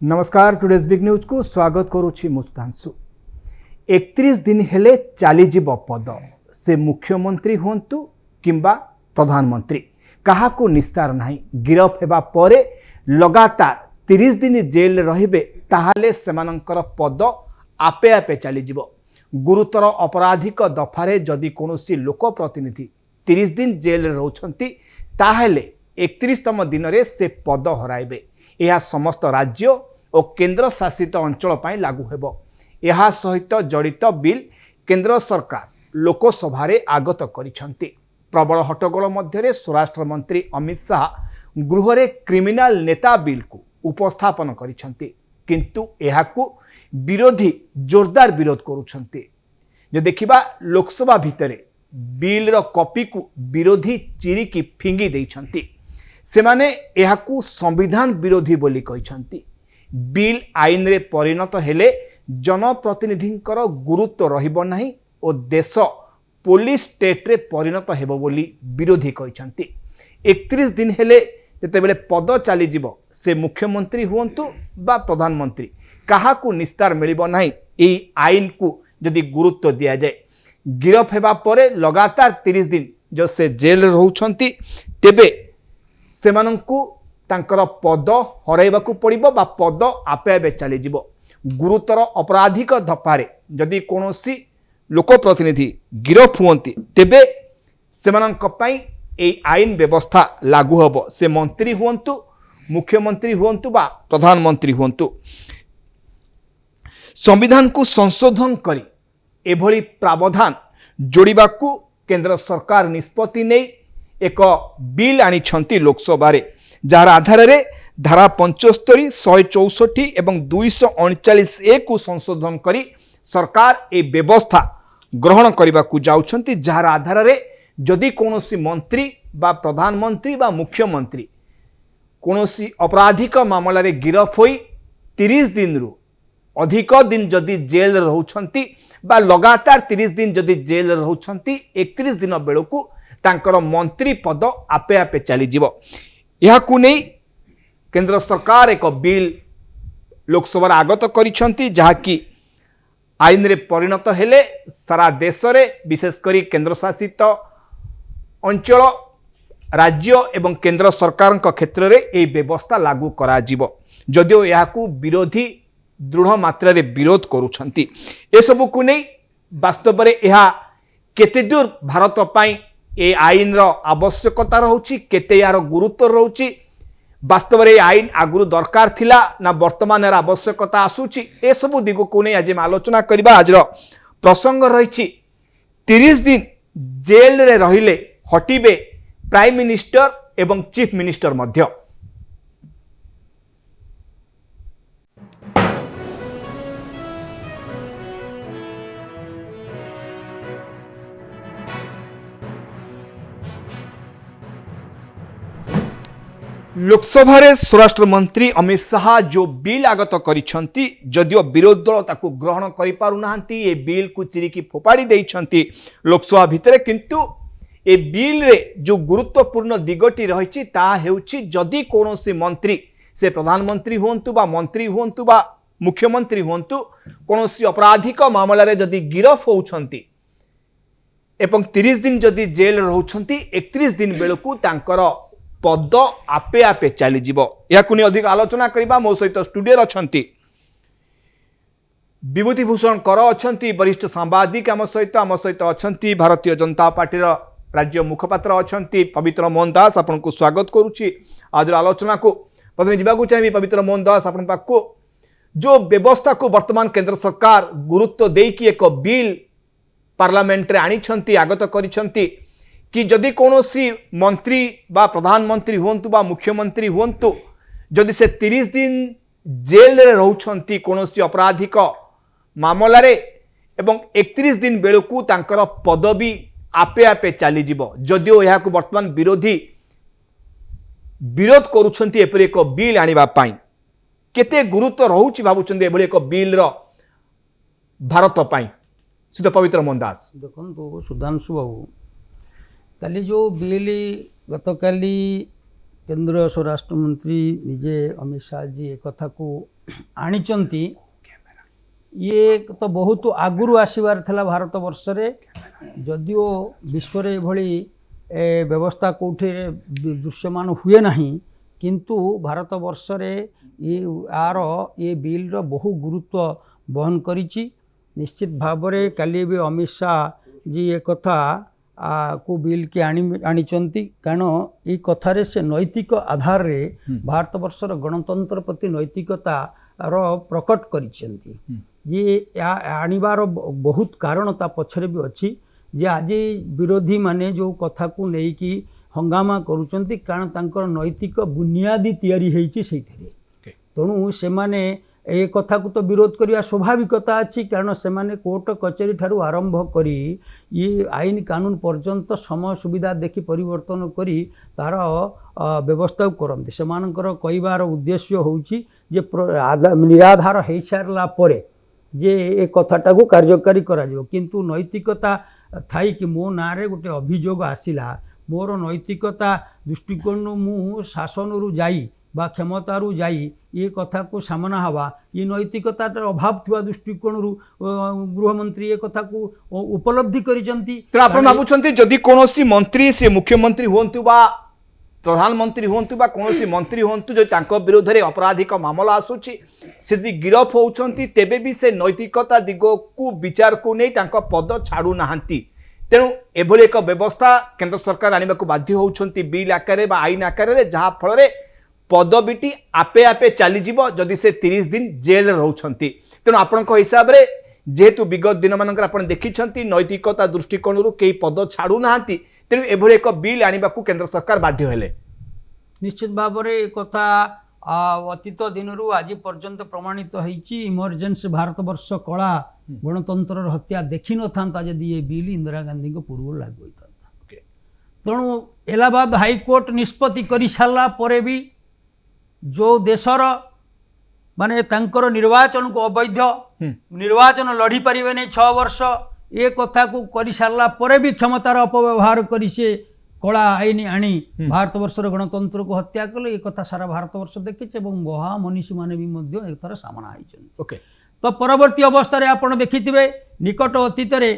नमस्कार today's big news को स्वागत करुछि मुस्तांशु। 31 दिन हेले चलीजीव पद से मुख्यमंत्री हुंतु किंबा प्रधानमंत्री कहा को निस्तार नहीं। गिरफ हेबा परे लगातार 30 दिन जेल रहिबे ताहाले सेमानंकर पद आपे आपे चलीजीव। गुरुतर अपराधिक दफारे जदि कोनोसी लोक प्रतिनिधि 30 दिन जेल रहउछंती ताहाले 31तम दिन रे से पद हराइबे। यह समस्त राज्य और केंद्र शासित अंचल पाई लागू हेबो। यह सहित जड़ित बिल केंद्र सरकार लोकसभा रे आगत करिसंती। प्रबल हट्टगोल मध्य स्वराष्ट्र मंत्री अमित शाह गृह रे क्रिमिनल नेता बिल को उपस्थापन करिसंती, किंतु एहाकू विरोधी जोरदार विरोध करुछंती। जो देखिबा लोकसभा भितरे बिल रो कॉपी को विरोधी चिरी की फिंगी देइछंती। सेमाने एहाकू संविधान विरोधी बोली कहिसंती। बिल आईन रे परिणत हेले जनप्रतिनिधिंकर गुरुत्व रहिबो नाही और देश पुलिस स्टेट रे परिणत हेबो बोली विरोधी कहिसंती। 31 दिन हेले जेतेबेले पद चली जीवो से मुख्यमंत्री हुंतु बा प्रधानमंत्री काहाकू निस्तार मिलिबो नाही। एई आईन को यदि गुरुत्व दिया जाए, गिरफ हेबा परे लगातार 30 दिन जो से जेल रहउछंती, तेबे सेमानंकु तांकर पद हराइबाकू पड़िबो बा पद आपे आपे चली जीवो। गुरुतर अपराधिक धपारे जदि कोनोसी लोक प्रतिनिधि गिरफ हुंती तेबे सेमानंक पई एई आईन व्यवस्था लागू हबो। से मंत्री हुंतु, मुख्यमंत्री हुंतु बा प्रधानमंत्री हुंतु। संविधान को संशोधन करी एभली प्रावधान जोड़िबाकू केंद्र सरकार निष्पत्ति नै एक बिल आनिछंती लोकसभा रे, जार आधार रे धारा 75, 164 एवं 239 को संशोधन करी सरकार ए व्यवस्था ग्रहण करबाकू जाउछंती। जार आधार रे जदि कोनोसी मंत्री बा प्रधानमंत्री बा मुख्यमंत्री कोनोसी आपराधिक मामला रे गिरफ होई 30 दिन रु अधिक दिन जदि जेल रहउछंती बा लगातार 30 दिन जदि जेल रहउछंती, 31 दिन बेलकू तांकर मंत्री पद आपे आपे चली जीवो। यहाकू नहीं केंद्र सरकार एक बिल लोकसभा आगत करिसंती, जहाकी आईन रे परिणत हेले सारा देश रे विशेष करी केंद्र शासित अंचल राज्य एवं केंद्र सरकार क्षेत्र रे ए व्यवस्था लागू करा जीवो। जदिओ यहाकू विरोधी दृढ़ मात्रा रे विरोध करुछंती। ए सबु को नहीं वास्तव रे यह केते दूर भारत पाई ए आईन रो आवश्यकता रहउची, केते यार गुरुत्व रहउची, वास्तव रे आईन आगुरु दरकार थिला ना वर्तमान रे आवश्यकता आसुची, ए सबु दिग को नहीं आज आलोचना करिबा। आज प्रसंग रही 30 दिन जेल रे रहिले हटिबे प्राइम मिनिस्टर एवं चीफ मिनिस्टर मध्य। लोकसभा रे स्वराष्ट्र मंत्री अमित शाह जो बिल आगत करिसंती, जदिओ विरोधी दल ताकू ग्रहण करि पारु नाहंती, ए बिल को चिरिकी फोपाड़ी देइछंती लोकसभा भितरे, किंतु ए बिल रे जो गुरुत्वपूर्ण दिगटी रहिछि ता हेउछि जदि कोनोसी मंत्री से प्रधानमंत्री हुंतु बा मंत्री हुंतु बा मुख्यमंत्री हुंतु कोनोसी आपराधिक मामला रे जदि गिरफ होउछंती एवं 30 दिन जदि जेल रहउछंती, 31 दिन बेलकू तांकर पद आपे आपे चली जीवो। याकू नहीं अधिक आलोचना करिबा मो सहित स्टूडियो अछंती विभूति भूषण कर अछंती वरिष्ठ सांबादिक आम सहित अछंती भारतीय जनता पार्टी राज्य मुखपात्र अछंती पवित्र मोहन दास। आपन को स्वागत करूची आज आलोचना को। प्रथम जीवाकू चाहिए पवित्र मोहन दास, आपन पाखो जो व्यवस्था को वर्तमान केंद्र सरकार गुरुत्व देकी एक बिल पार्लियामेंट रे आनिछंती, आगत करिछंती कि जदि कोनोसी मंत्री बा प्रधानमंत्री हुंतु बा मुख्यमंत्री हुंतु जदि से 30 दिन जेल रे रहउछंती कोनोसी अपराधिक मामला रे एवं 31 दिन बेलकू तांकर पदवी आपे आपे चली जीवो। जदिओ यह को वर्तमान विरोधी विरोध करुछंती एपरि एक बिल आनिबा पाई, केते गुरुत्व रहउछि भाबुछंती एभली एक बिल रो भारत पाई। सुध पवित्र मोहन दास देखो सुधांशु बाबू, काली जो बिल गतकाली केंद्र स्वराष्ट्र मंत्री निजे अमित शाह जी एक कथा को आनिचंती ये तो बहुत आगुरु आसबार था भारत वर्ष रे जदिओ विश्व रे भली व्यवस्था कौटे दृश्यमान हुए नहीं किंतु भारत वर्ष रे ये बिल रो बहु गुरुत्व बहन करिछि। निश्चित भाव रे काली भी अमित शाह जी एक कथा को बिल के आनिचंती कारण ये कथारे से नैतिक आधार रे भारत वर्षर गणतंत्र प्रति नैतिकता रो प्रकट करिसेंती। ये आनिबार बहुत कारण ता पछरे भी अच्छी जे आज विरोधी माने जो कथा को नहीं कि हंगामा करुचंती कारण तांकर नैतिक बुनियादी तैयारी हेछि सेथिरे तेणु से माने ए कथा को तो विरोध करिया स्वाभाविकता अच्छी कारण से माने कोर्ट कचेरी ठारू आरंभ करी ये आईन कानून पर्यंत समय सुविधा देखि परिवर्तन करी तार व्यवस्था करते से कहबार उद्देश्य होउछि जे निराधार हो सारला परे जे ए कथाटा को कार्यकारी करा जिवो किंतु नैतिकता थाई कि मो नारे गोटे अभियोग आसिला मोर नैतिकता दृष्टिकोण मु शासन रु जाई बा क्षमतारू जाई ये कथा को सामना हवा ये नैतिकता अभाव थिबा दृष्टिकोण रु गृहमंत्री ये कथा को उपलब्धि करिसंती। तो आपण भाबुछंती जदि कोनोसी मंत्री से मुख्यमंत्री होंतु बा प्रधानमंत्री होंतु बा कोनोसी मंत्री होंतु जो तांको विरोध रे अपराधिक मामला आसुची से गिरफ होउछंती तेबे भी से नैतिकता दिगो को विचार को नै तांको पद छाडू नाहंती तेणु एभली एक व्यवस्था केंद्र सरकार आनिबा को बाध्य होउछंती बिल आकार बा आईन आकार रे जहा फल रे पदवीटी आपे आपे चली जीवो जदि से 30 दिन जेल रहउछंती। तेणु आपण हिसाब रे जेहेतु विगत दिन मानकर आपण देखिछंती नैतिकता दृष्टिकोण रु केई पद छाडू नाहंती तेणु एभली एक बिल आनिबा को केंद्र सरकार बाध्य हेले। निश्चित भाव में कथा अतीत दिन रु आज पर्यंत प्रमाणित होइछि इमरजेंसी भारत वर्ष कला गणतंत्र हत्या देखि न था जदि ये बिल इंदिरा गांधी को पूर्व लागू होता तेणु इलाहाबाद हाईकोर्ट निष्पत्ति कर सारा परे भी जो देशर माने तांकर निर्वाचन को अवैध निर्वाचन लड़ी पारे नहीं 6 वर्ष ये कथा को कर सारा परे भी क्षमतार अपव्यवहार करी से कला आईन आनी भारत वर्षर गणतंत्र को हत्या कले ये कथा सारा भारत वर्ष देखिचे महामनीषी माने भी मध्य एक तरह सामना आइछन। ओके तो परवर्ती अवस्था रे आपण देखिथिबे निकट अतीत रे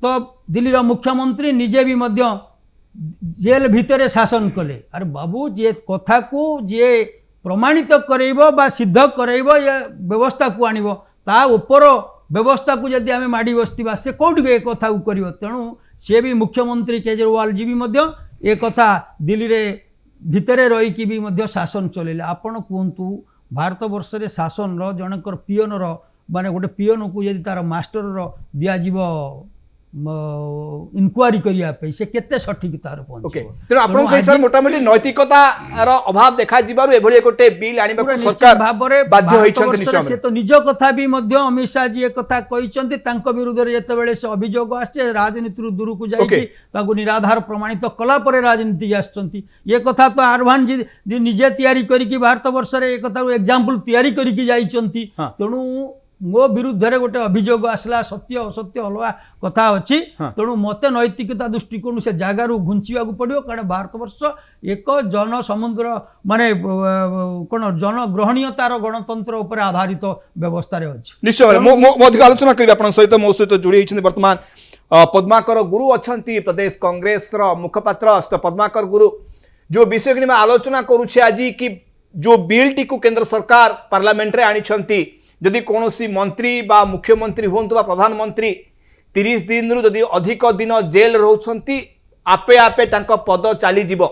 तो दिल्ली रो मुख्यमंत्री निजे भी मध्य जेल भितरे शासन कले अरे बाबू जे कथा को जे प्रमाणित करैबो बा सिद्ध करैबो या व्यवस्था को आनिबो ता ऊपर व्यवस्था को जदि आमे माडी बस्तिबा से कोठी ए कथा को करिवो तेणु से भी मुख्यमंत्री केजरीवाल जी भी मध्य ए कथा दिल्ली रे भितरे रही कि भी मध्य शासन चलेले। आपण कहतु भारत वर्ष रे शासन रो जनकर पियन रो माने गोटे पियन को यदि तार मास्टर रो दिया जीवो इनक्वारी करिया पे से केते सठिक तार पहुंच। ओके तेणु आपण हिसाब मोटामोटी नैतिकता रो अभाव देखा जिबारु एभली गोटे बिल आनिबा को सरकार बाध्य होइछन्ति निश्चय से तो निज कथा भी मध्य अमित शाह जी एक कथा कहिसन्ति तांको विरुद्ध रे जते बेले से अभियोग आछे राजनीति रु दूर को जाई ताको निराधार प्रमाणित कला परे राजनीति आछन्ति ये कथा तो आरवान जी निजे तयारी करी कि भारत वर्ष रे एक कथा एग्जांपल तयारी करी कि जाइछन्ति तेणु मो विरुद्ध रे गोटे अभियोग आसला सत्य असत्य अलगा कथा अच्छी तेणु मते नैतिकता दृष्टिकोण से जगार घुंचा पड़ो कारण भारत वर्ष एक जन समुद्र माने कौन जन ग्रहणीयतार गणतंत्र उपर आधारित व्यवस्था अच्छी। निश्चय आलोचना करें सहित मो सहित जोड़ी बर्तमान पद्माकर गुरु अच्छा प्रदेश कांग्रेस मुखपात्र पद्माकर गुरु जो विषय की आलोचना करुचे आज कि जो बिल टी केंद्र सरकार पार्लियामेंट रे आनी जदि कौनसी मंत्री बा मुख्यमंत्री हूँ बा प्रधानमंत्री 30 दिन रु जदि अधिक दिन जेल रोचंती आपे आपे तांको पद चली जीवो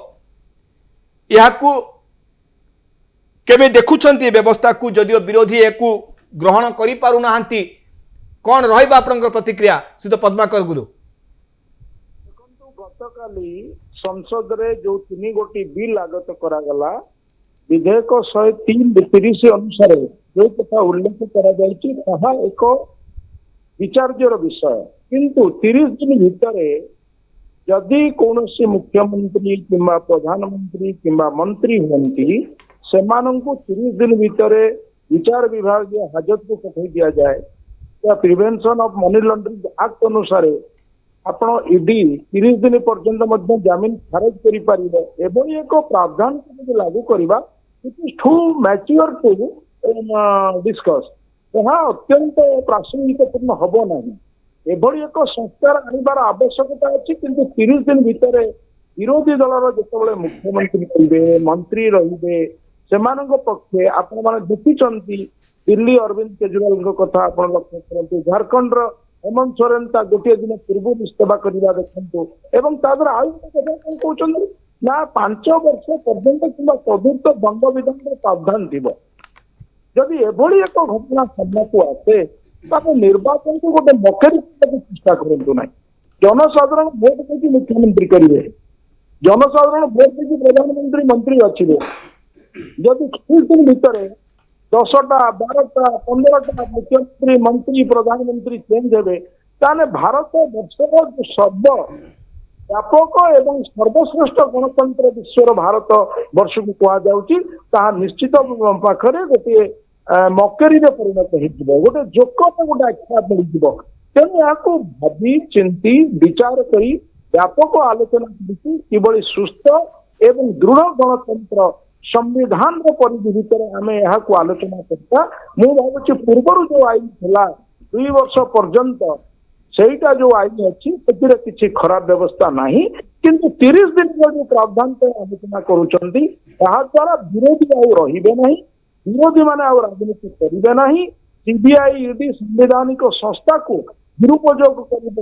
याकू केबे देखुछंती व्यवस्था को जदिओ विरोधी एकू ग्रहण करि पारु नाहंती कौन रहिबा आपनकर प्रतिक्रिया सिद्ध पद्माकर गुरु। गतकाली संसद रे जो 3 गोटी बिल आगत करा गला विधेयक 103 अनुसार जो कथा उल्लेख करा जायछि ताहा एक विचार्यर विषय किंतु 30 दिन भितरे जदि कौनसी मुख्यमंत्री किंबा प्रधानमंत्री किंबा मंत्री हुंती सेमानंकु 30 दिन भितरे विचार विभाग हाजत को पठाई दिया जाए या prevention of money laundering act अनुसार आपण ईडी 30 दिन पर्यंत मध्य जमीन खारिज करि परिबे एबो एक प्रावधान को लागू करबा it is too mature to discuss ଏହା ଅତ୍ୟନ୍ତ ପ୍ରାସଙ୍ଗିକପୂର୍ଣ୍ଣ ହବ ନାହିଁ। ଏଭଳି ଏକ ସଂସ୍କାର ଆଣିବାର ଆବଶ୍ୟକତା ଅଛି, କିନ୍ତୁ 30 ଦିନ ଭିତରେ ବିରୋଧୀ ଦଳର ଯେତେବେଳେ ମୁଖ୍ୟମନ୍ତ୍ରୀ ରହିବେ, ମନ୍ତ୍ରୀ ରହିବେ, ସେମାନଙ୍କ ପକ୍ଷେ ଆପଣମାନେ ଦେଖିଛନ୍ତି ଦିଲ୍ଲୀ ଅରବିନ୍ଦ କେଜରିୱାଲଙ୍କ କଥା ଆପଣ ଲକ୍ଷ୍ୟ କରନ୍ତୁ, ଝାଡଖଣ୍ଡର ହେମନ୍ତ ସୋରେନ ତା ଗୋଟିଏ ଦିନ ପୂର୍ବରୁ ଇସ୍ତଫା କରିବା ଦେଖନ୍ତୁ, ଏବଂ ତା ଦ୍ୱାରା ଆଉ ଗୋଟେ କଥା କଣ କହୁଛନ୍ତି ନା 5 ବର୍ଷ ପର୍ଯ୍ୟନ୍ତ କିମ୍ବା ଚତୁର୍ଥ ଦଣ୍ଡବିଧାନର ପ୍ରାବଧାନ ଥିବ। ଯଦି ଏଭଳି ଏକ ଘଟଣା ସାମ୍ନାକୁ ଆସେ ତାକୁ ନିର୍ବାଚନକୁ ଗୋଟେ ମକେରି କରିବାକୁ ଚେଷ୍ଟା କରନ୍ତୁ ନାହିଁ। ଜନସାଧାରଣ ଭୋଟ ଦେଇକି ମୁଖ୍ୟମନ୍ତ୍ରୀ କରିବେ, ଜନସାଧାରଣ ଭୋଟ ଦେଇକି ପ୍ରଧାନମନ୍ତ୍ରୀ ମନ୍ତ୍ରୀ ବାଛିବେ। ଯଦି 30 ଦିନ ଭିତରେ 10ଟା 12ଟା 15ଟା ମୁଖ୍ୟମନ୍ତ୍ରୀ ମନ୍ତ୍ରୀ ପ୍ରଧାନମନ୍ତ୍ରୀ ଚେଞ୍ଜ ହେବେ, ତାହେଲେ ଭାରତ ବର୍ଷର ସର୍ବ ବ୍ୟାପକ ଏବଂ ସର୍ବଶ୍ରେଷ୍ଠ ଗଣତନ୍ତ୍ର ବିଶ୍ୱର ଭାରତ ବର୍ଷକୁ କୁହାଯାଉଛି, ତାହା ନିଶ୍ଚିତ ପାଖରେ ଗୋଟିଏ ମକେରିରେ ପରିଣତ ହେଇଯିବ, ଗୋଟେ ଜୋକରେ ଗୋଟେ ଆଖ୍ୟା ମିଳିଯିବ। ତେଣୁ ଏହାକୁ ଭାବି ଚିନ୍ତି ବିଚାର କରି ବ୍ୟାପକ ଆଲୋଚନା କରିକି କିଭଳି ସୁସ୍ଥ ଏବଂ ଦୃଢ ଗଣତନ୍ତ୍ର ସମ୍ବିଧାନର ପରିଧି ଭିତରେ ଆମେ ଏହାକୁ ଆଲୋଚନା କରିବା। ମୁଁ ଭାବୁଛି ପୂର୍ବରୁ ଯୋଉ ଆଇନ ଥିଲା 2 ବର୍ଷ ପର୍ଯ୍ୟନ୍ତ, ସେଇଟା ଯୋଉ ଆଇନ ଅଛି ସେଥିରେ କିଛି ଖରାପ ବ୍ୟବସ୍ଥା ନାହିଁ, କିନ୍ତୁ 30 ଦିନର ଯୋଉ ପ୍ରାବଧାନ ପାଇଁ ଆଲୋଚନା କରୁଛନ୍ତି ତାହା ଦ୍ୱାରା ବିରୋଧୀ ଆଉ ରହିବେ ନାହିଁ, ବିରୋଧୀ ମାନେ ଆଉ ରାଜନୀତି କରିବେ ନାହିଁ। ସିବିଆଇ ଇଡି ସାମ୍ବିଧାନିକ ସଂସ୍ଥାକୁ ଦୁରୁପଯୋଗ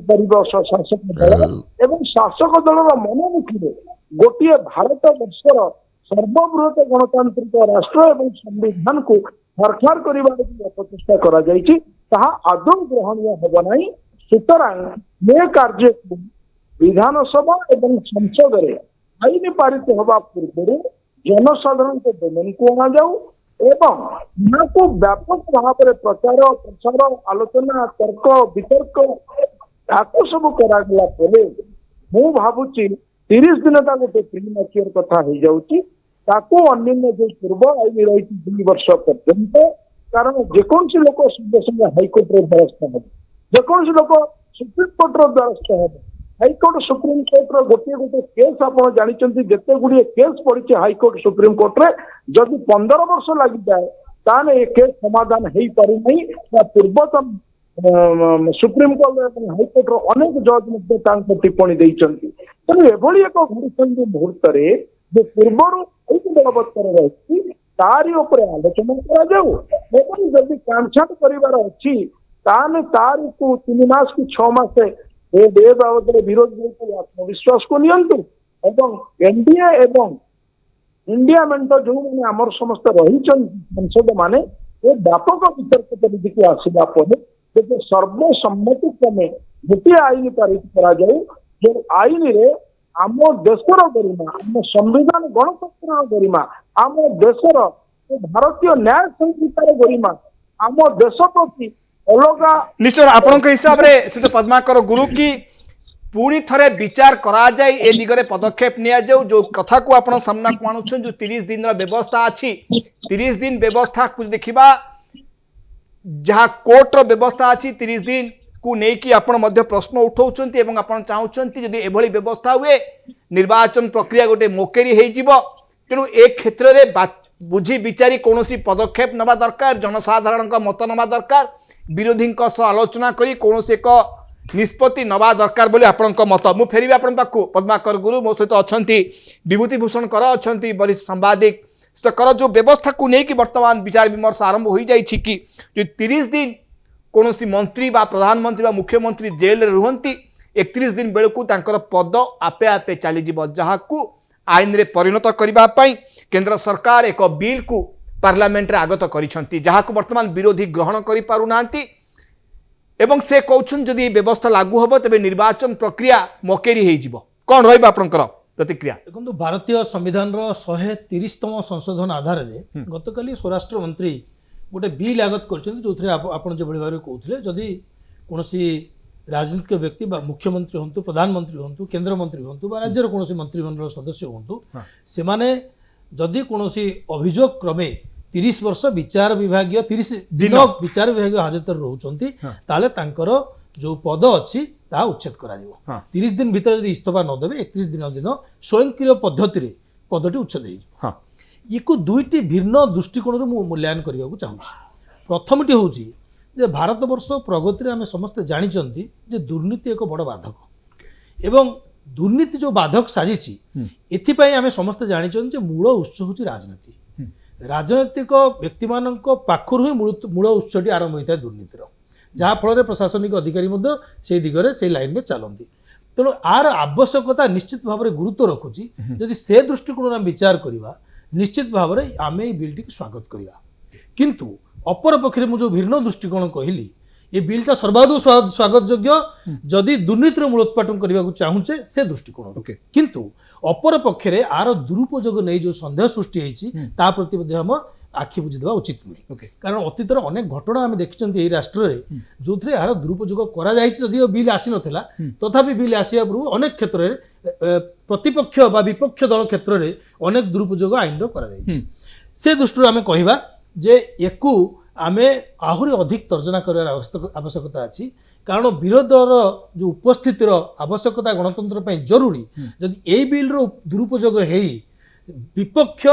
କରିବ ଶାସକ ଦଳ, ଏବଂ ଶାସକ ଦଳର ମନୋମୁଖୀରେ ଗୋଟିଏ ଭାରତ ବର୍ଷର ସର୍ବବୃହତ ଗଣତାନ୍ତ୍ରିକ ରାଷ୍ଟ୍ର ଏବଂ ସମ୍ବିଧାନକୁ ଛାରଖାର କରିବାର ଯୋଉ ଅପଚେଷ୍ଟା କରାଯାଇଛି ତାହା ଆଦୌ ଗ୍ରହଣୀୟ ହେବ ନାହିଁ। ସୁତରାଂ ଏ କାର୍ଯ୍ୟକୁ ବିଧାନସଭା ଏବଂ ସଂସଦରେ ଆଇନ ପାରିତ ହେବା ପୂର୍ବରୁ ଜନସାଧାରଣଙ୍କ ଡୋମେନକୁ ଅଣାଯାଉ ଏବଂ ଏହାକୁ ବ୍ୟାପକ ଭାବରେ ପ୍ରଚାର ପ୍ରସାର ଆଲୋଚନା ତର୍କ ବିତର୍କ ତାକୁ ସବୁ କରାଗଲା ପରେ ମୁଁ ଭାବୁଛି 30 ଦିନଟା ଗୋଟେ ପ୍ରିମାଚ୍ୟୁର କଥା ହେଇଯାଉଛି। ତାକୁ ଅନ୍ୟାନ୍ୟ ଯୋଉ ପୂର୍ବ ଆଇନ ରହିଛି 2 ବର୍ଷ ପର୍ଯ୍ୟନ୍ତ, କାରଣ ଯେକୌଣସି ଲୋକ ସଙ୍ଗେ ସଙ୍ଗେ ହାଇକୋର୍ଟର ଦ୍ୱାରସ୍ଥ ହେବ, ଯେକୌଣସି ଲୋକ ସୁପ୍ରିମକୋର୍ଟର ଦ୍ୱାରସ୍ଥ ହେବ। ହାଇକୋର୍ଟ ସୁପ୍ରିମକୋର୍ଟର ଗୋଟିଏ ଗୋଟେ କେସ୍ ଆପଣ ଜାଣିଛନ୍ତି, ଯେତେ ଗୁଡିଏ କେସ୍ ପଡିଛି ହାଇକୋର୍ଟ ସୁପ୍ରିମକୋର୍ଟରେ, ଯଦି 15 ବର୍ଷ ଲାଗିଯାଏ ତାହେଲେ ଏ କେସ୍ ସମାଧାନ ହେଇପାରୁନାହିଁ। ପୂର୍ବତନ ସୁପ୍ରିମକୋର୍ଟ ଏବଂ ହାଇକୋର୍ଟର ଅନେକ ଜଜ୍ ମଧ୍ୟ ତାଙ୍କ ଟିପ୍ପଣୀ ଦେଇଛନ୍ତି। ତେଣୁ ଏଭଳି ଏକ ଘଡ଼ିସନ୍ଧି ମୁହୂର୍ତ୍ତରେ ଯେ ପୂର୍ବରୁ ଆଇନ ବଳବତ୍ତର ରହିଛି ତାରି ଉପରେ ଆଲୋଚନା କରାଯାଉ, ଏବଂ ଯଦି କାଣ୍ଟଛାଣ୍ଟ କରିବାର ଅଛି ତାହେଲେ ତାରିକୁ 3 ମାସ କି 6 ମାସ ଏ ବାବଦରେ ବିରୋଧୀ ଦଳକୁ ଆତ୍ମବିଶ୍ୱାସକୁ ନିଅନ୍ତୁ, ଏବଂ ଏନଡିଏ ଏବଂ ଇଣ୍ଡିଆ ମେଣ୍ଟ ଯୋଉମାନେ ଆମର ସମସ୍ତେ ରହିଛନ୍ତି ସାଂସଦ ମାନେ ଏ ବ୍ୟାପକ ବିତର୍କ ପରିଧିକୁ ଆସିବା ପରେ ଯଦି ସର୍ବସମ୍ମତି କ୍ରମେ ଗୋଟିଏ ଆଇନ ପାରିତ କରାଯାଉ, ଯୋଉ ଆଇନରେ ଆମ ଦେଶର ଗରିମା, ଆମ ସମ୍ବିଧାନ ଗଣତନ୍ତ୍ରର ଗରିମା, ଆମ ଦେଶର ଭାରତୀୟ ନ୍ୟାୟ ସଂହିତାର ଗରିମା, ଆମ ଦେଶ ପ୍ରତି ଅଲଗା ନିଶ୍ଚୟ ଆପଣଙ୍କ ହିସାବରେ ଶ୍ରୀ ପଦ୍ମାକର ଗୁରୁ କି ପୁଣି ଥରେ ବିଚାର କରାଯାଏ ଏ ଦିଗରେ ପଦକ୍ଷେପ ନିଆଯାଉ, जो कथा को आपण सामना को आणुछन जो 30 दिन व्यवस्था अछि 30 दिन व्यवस्था को देखिबा जहाँ कोर्ट व्यवस्था अच्छी 30 दिन को लेकिन आपण मध्य प्रश्न उठाउछंती एवं आपण चाहूछंती जदि एभली व्यवस्था हुए निर्वाचन प्रक्रिया गोटे मोकेरी हो जिवो। तेणु ए क्षेत्र में बुझी विचारी कौन पदक्षेप नवा दरकार, जनसाधारण मत नवा दरकार, विरोधी आलोचना करी कौन एक निष्पत्ति नवा दरकार बोली आपणक मत। मु फेरबी आपण पाखु पद्माकर गुरु, मो सहित अच्छा विभूति भूषण कर अच्छा वरिष्ठ सांबादिक कर जो व्यवस्था को लेकिन वर्तमान विचार विमर्श आरंभ हो जाए कि जो 30 दिन कौन मंत्री बा प्रधानमंत्री बा मुख्यमंत्री जेल रे रुहंती 31 दिन बेलू तांकर पद आपे आपे चली जहाँ को आईन रे परिणत करबा पई केंद्र सरकार एक बिल को पार्लियामेंट रे आगत करिसंती जहाँ को वर्तमान विरोधी ग्रहण करि पारु नांती एवं से कहउछन जदि व्यवस्था लागू होबो तबे निर्वाचन प्रक्रिया मकेरी हो जिवो। कोन रहइबा आपनकर प्रतिक्रिया? देखो भारतीय संविधान 130तम संशोधन आधार में गतकाली स्वराष्ट्र मंत्री गोटे बिल आगत कर जो आप जो भाव कहते जदि कौन राजनीतिक व्यक्ति मुख्यमंत्री हूँ प्रधानमंत्री हूँ केन्द्रमंत्री हूँ राज्यर कौन मंत्रिमंडल सदस्य हूँ से जदि कौन अभियोग क्रमे 30 वर्ष विचार विभाग 30 दिन विचार विभाग हाजतर रोचंती ताले तांकर जो पद अच्छी ता उच्छेद करा 30 दिन भीतर यदि इस्तीफा नदेवे 31 दिन दिन स्वयंक्रिय पद्धति पदटी उच्छेद हो। ୟାକୁ ଦୁଇଟି ଭିନ୍ନ ଦୃଷ୍ଟିकोणରୁ ମୁଁ ମୂଲ୍ୟାୟନ କରିବାକୁ ଚାହୁଁଛି। ପ୍ରଥମଟି ହେଉଛି ଯେ ଭାରତବର୍ଷ ପ୍ରଗତିରେ ଆମେ ସମସ୍ତେ ଜାଣିଛନ୍ତି ଯେ ଦୁର୍ନୀତି ଏକ ବଡ଼ ବାଧକ ଏବଂ ଦୁର୍ନୀତି ଯେଉଁ ବାଧକ ସାଜିଛି ଏଥିପାଇଁ ଆମେ ସମସ୍ତେ ଜାଣିଛନ୍ତି ଯେ ମୂଳ ଉତ୍ସ ହେଉଛି ରାଜନୀତି। ରାଜନୈତିକ ବ୍ୟକ୍ତିମାନଙ୍କ ପାଖରୁ ହିଁ ମୂଳ ଉତ୍ସଟି ଆରମ୍ଭ ହୋଇଥାଏ ଦୁର୍ନୀତିର, ଯାହାଫଳରେ ପ୍ରଶାସନିକ ଅଧିକାରୀ ମଧ୍ୟ ସେଇ ଦିଗରେ ସେଇ ଲାଇନ୍ରେ ଚାଲନ୍ତି। ତେଣୁ ଆର ଆବଶ୍ୟକତା ନିଶ୍ଚିତ ଭାବରେ ଗୁରୁତ୍ୱ ରଖୁଛି। ଯଦି ସେ ଦୃଷ୍ଟିକୋଣରୁ ଆମେ ବିଚାର କରିବା ନିଶ୍ଚିତ ଭାବରେ ଆମେ ଏଇ ବିଲ୍ଟିକୁ ସ୍ୱାଗତ କରିବା। କିନ୍ତୁ ଅପରପକ୍ଷରେ ମୁଁ ଯେଉଁ ଭିନ୍ନ ଦୃଷ୍ଟିକୋଣ କହିଲି ଏ ବିଲ୍ଟା ସର୍ବାଦୁ ସ୍ୱାଗତ ଯୋଗ୍ୟ ଯଦି ଦୁର୍ନୀତିର ମୂଳୋତ୍ପାଟନ କରିବାକୁ ଚାହୁଁଛେ ସେ ଦୃଷ୍ଟିକୋଣ। କିନ୍ତୁ ଅପରପକ୍ଷରେ ଆର ଦୁରୁପଯୋଗ ନେଇ ଯେଉଁ ସନ୍ଦେହ ସୃଷ୍ଟି ହେଇଛି ତା ପ୍ରତି ମଧ୍ୟ ଆମ ଆଖି ବୁଝିଦେବା ଉଚିତ ନୁହେଁ। କାରଣ ଅତୀତରେ ଅନେକ ଘଟଣା ଆମେ ଦେଖିଛନ୍ତି ଏଇ ରାଷ୍ଟ୍ରରେ ଯେଉଁଥିରେ ଏହାର ଦୁରୁପଯୋଗ କରାଯାଇଛି। ଯଦିଓ ବିଲ୍ ଆସିନଥିଲା ତଥାପି ବିଲ୍ ଆସିବା ପୂର୍ବରୁ ଅନେକ କ୍ଷେତ୍ରରେ ପ୍ରତିପକ୍ଷ ବା ବିପକ୍ଷ ଦଳ କ୍ଷେତ୍ରରେ ଅନେକ ଦୁରୁପଯୋଗ ଆଇନର କରାଯାଇଛି। ସେ ଦୃଷ୍ଟିରୁ ଆମେ କହିବା ଯେ ୟାକୁ ଆମେ ଆହୁରି ଅଧିକ ତର୍ଜମା କରିବାର ଆବଶ୍ୟକତା ଅଛି। କାରଣ ବିରୋଧୀ ଦଳର ଯେଉଁ ଉପସ୍ଥିତିର ଆବଶ୍ୟକତା ଗଣତନ୍ତ୍ର ପାଇଁ ଜରୁରୀ। ଯଦି ଏଇ ବିଲ୍ର ଦୁରୁପଯୋଗ ହେଇ ବିପକ୍ଷ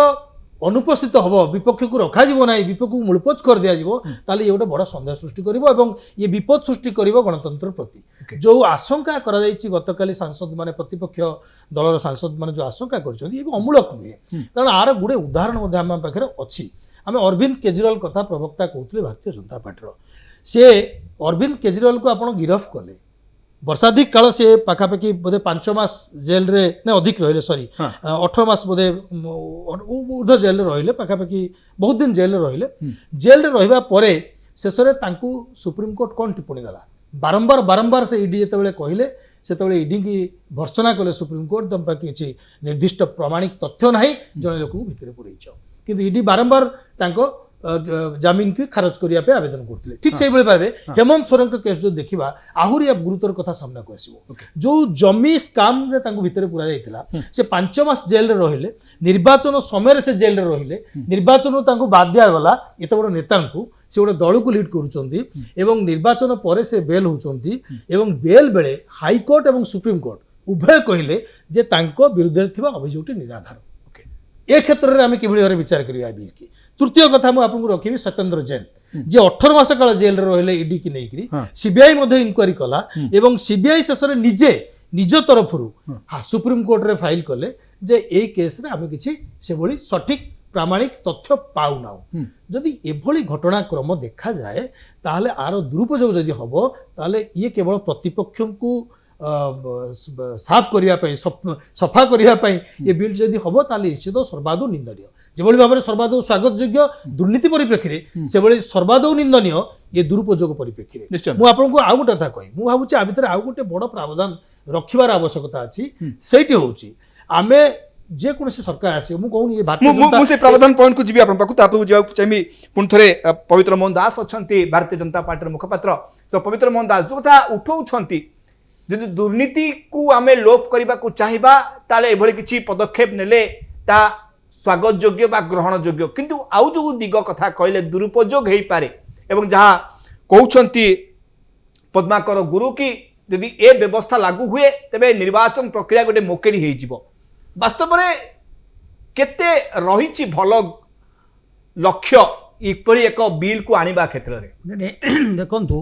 ଅନୁପସ୍ଥିତ ହେବ, ବିପକ୍ଷକୁ ରଖାଯିବ ନାହିଁ, ବିପକ୍ଷକୁ ମୂଳପୋଛ କରିଦିଆଯିବ, ତାହେଲେ ଇଏ ଗୋଟେ ବଡ଼ ସନ୍ଦେହ ସୃଷ୍ଟି କରିବ ଏବଂ ଇଏ ବିପଦ ସୃଷ୍ଟି କରିବ ଗଣତନ୍ତ୍ର ପ୍ରତି। ଯେଉଁ ଆଶଙ୍କା କରାଯାଇଛି ଗତକାଲି ସାଂସଦମାନେ ପ୍ରତିପକ୍ଷ ଦଳର ସାଂସଦମାନେ ଯେଉଁ ଆଶଙ୍କା କରିଛନ୍ତି ଏ ଅମୂଳକ ନୁହେଁ। କାରଣ ଆର ଗୁଡ଼େ ଉଦାହରଣ ମଧ୍ୟ ଆମ ପାଖରେ ଅଛି। ଆମେ ଅରବିନ୍ଦ କେଜରିୱାଲ କଥା ପ୍ରବକ୍ତା କହୁଥିଲେ ଭାରତୀୟ ଜନତା ପାର୍ଟିର। ସେ ଅରବିନ୍ଦ କେଜରିୱାଲକୁ ଆପଣ ଗିରଫ କଲେ, ବର୍ଷାଧିକ କାଳ ସେ ପାଖାପାଖି ବୋଧେ 5 ମାସ ଜେଲରେ ନା ଅଧିକ ରହିଲେ, 18 ମାସ ବୋଧେ ଉର୍ଦ୍ଧ୍ୱ ଜେଲରେ ରହିଲେ, ପାଖାପାଖି ବହୁତ ଦିନ ଜେଲରେ ରହିଲେ। ଜେଲରେ ରହିବା ପରେ ଶେଷରେ ତାଙ୍କୁ ସୁପ୍ରିମକୋର୍ଟ କ'ଣ ଟିପ୍ପଣୀ ଦେଲା, ବାରମ୍ବାର ସେ ଇଡି ଯେତେବେଳେ କହିଲେ ସେତେବେଳେ ଇଡିକି ଭର୍ତ୍ସନା କଲେ ସୁପ୍ରିମକୋର୍ଟ, ତମ ପାଖେ କିଛି ନିର୍ଦ୍ଦିଷ୍ଟ ପ୍ରମାଣିକ ତଥ୍ୟ ନାହିଁ, ଜଣେ ଲୋକଙ୍କୁ ଭିତରେ ପୁରେଇଛ। କିନ୍ତୁ ଇଡି ବାରମ୍ବାର ତାଙ୍କ ଜାମିନକୁ ଖାରଜ କରିବା ପାଇଁ ଆବେଦନ କରୁଥିଲେ। ଠିକ୍ ସେଇଭଳି ଭାବେ ହେମନ୍ତ ସୋରେନଙ୍କ କେସ୍ ଯଦି ଦେଖିବା ଆହୁରି ଗୁରୁତର କଥା ସାମ୍ନାକୁ ଆସିବ। ଯେଉଁ ଜମି ସ୍କାମରେ ତାଙ୍କୁ ଭିତରେ ପୁରାଯାଇଥିଲା ସେ 5 ମାସ ଜେଲରେ ରହିଲେ, ନିର୍ବାଚନ ସମୟରେ ସେ ଜେଲରେ ରହିଲେ, ନିର୍ବାଚନରୁ ତାଙ୍କୁ ବାଦ ଦିଆଗଲା। ଏତେ ବଡ଼ ନେତାଙ୍କୁ ସେ ଗୋଟେ ଦଳକୁ ଲିଡ୍ କରୁଛନ୍ତି ଏବଂ ନିର୍ବାଚନ ପରେ ସେ ବେଲ୍ ହେଉଛନ୍ତି ଏବଂ ବେଲ୍ ବେଳେ ହାଇକୋର୍ଟ ଏବଂ ସୁପ୍ରିମକୋର୍ଟ ଉଭୟ କହିଲେ ଯେ ତାଙ୍କ ବିରୁଦ୍ଧରେ ଥିବା ଅଭିଯୋଗଟି ନିରାଧାର। ଏ କ୍ଷେତ୍ରରେ ଆମେ କିଭଳି ଭାବରେ ବିଚାର କରିବା ଏ ବିଲ୍ କି? ତୃତୀୟ କଥା ମୁଁ ଆପଣଙ୍କୁ ରଖିବି ସତ୍ୟେନ୍ଦ୍ର ଜୈନ, ଯେ 18 ମାସ କାଳ ଜେଲରେ ରହିଲେ ଇଡି କି ନେଇକରି। ସିବିଆଇ ମଧ୍ୟ ଇନକ୍ୱାରି କଲା ଏବଂ ସିବିଆଇ ଶେଷରେ ନିଜେ ନିଜ ତରଫରୁ ସୁପ୍ରିମକୋର୍ଟରେ ଫାଇଲ କଲେ ଯେ ଏଇ କେସ୍ରେ ଆମେ କିଛି ସେଭଳି ସଠିକ୍ ପ୍ରାମାଣିକ ତଥ୍ୟ ପାଉନାହୁଁ। ଯଦି ଏଭଳି ଘଟଣାକ୍ରମ ଦେଖାଯାଏ ତାହେଲେ ଆର ଦୁରୁପଯୋଗ ଯଦି ହେବ ତାହେଲେ ଇଏ କେବଳ ପ୍ରତିପକ୍ଷଙ୍କୁ ସାଫ କରିବା ପାଇଁ, ସଫା କରିବା ପାଇଁ ଏ ବିଲ୍ ଯଦି ହେବ ତାହେଲେ ନିଶ୍ଚିତ ସର୍ବାଦୁ ନିନ୍ଦନୀୟ। যেভাবে ভাবে সর্বাদৌ স্বাগতযোগ্য দুর্নীতি পরিপ্রেক্ষী সেভাবে সর্বাদৌ নিন্দনীয় এ দুরুপযোগ পরিপ্রেক্ষী। মু আপনার আউ গোটে কথা কহি, মু ভাবুছি আ ভিতরে আউ গোটে বড় প্রাবধান রখিবার আবশ্যকতা আছে। সেইটি হচ্ছে আমি যেকୌଣସି ସରକାର ଆସିବ, ମୁଁ କହୁନି ମୁଁ ସେ ପ୍ରାବଧାନ ପଏଣ୍ଟକୁ ଯିବି ଆପଣଙ୍କ ପାଖକୁ, ତାପରେ ଯିବାକୁ ଚାହିଁବି ପୁଣି ଥରେ ପବିତ୍ର ମୋହନ ଦାସ ଅଛନ୍ତି ଭାରତୀୟ ଜନତା ପାର୍ଟିର ମୁଖପାତ୍ର। ତ ପବିତ୍ର ମୋହନ ଦାସ ଯେଉଁ କଥା ଉଠାଉଛନ୍ତି, ଯଦି ଦୁର୍ନୀତିକୁ ଆମେ ଲୋପ କରିବାକୁ ଚାହିଁବା ତାହେଲେ ଏଭଳି କିଛି ପଦକ୍ଷେପ ନେଲେ ତା ସ୍ୱାଗତ ଯୋଗ୍ୟ ବା ଗ୍ରହଣ ଯୋଗ୍ୟ। କିନ୍ତୁ ଆଉ ଯେଉଁ ଦିଗ କଥା କହିଲେ ଦୁରୁପଯୋଗ ହେଇପାରେ ଏବଂ ଯାହା କହୁଛନ୍ତି ପଦ୍ମାକର ଗୁରୁ କି ଯଦି ଏ ବ୍ୟବସ୍ଥା ଲାଗୁ ହୁଏ ତେବେ ନିର୍ବାଚନ ପ୍ରକ୍ରିୟା ଗୋଟେ ମୋକେରି ହେଇଯିବ। ବାସ୍ତବରେ କେତେ ରହିଛି ଭଲ ଲକ୍ଷ୍ୟ ଏପରି ଏକ ବିଲ୍କୁ ଆଣିବା କ୍ଷେତ୍ରରେ? ଦେଖନ୍ତୁ,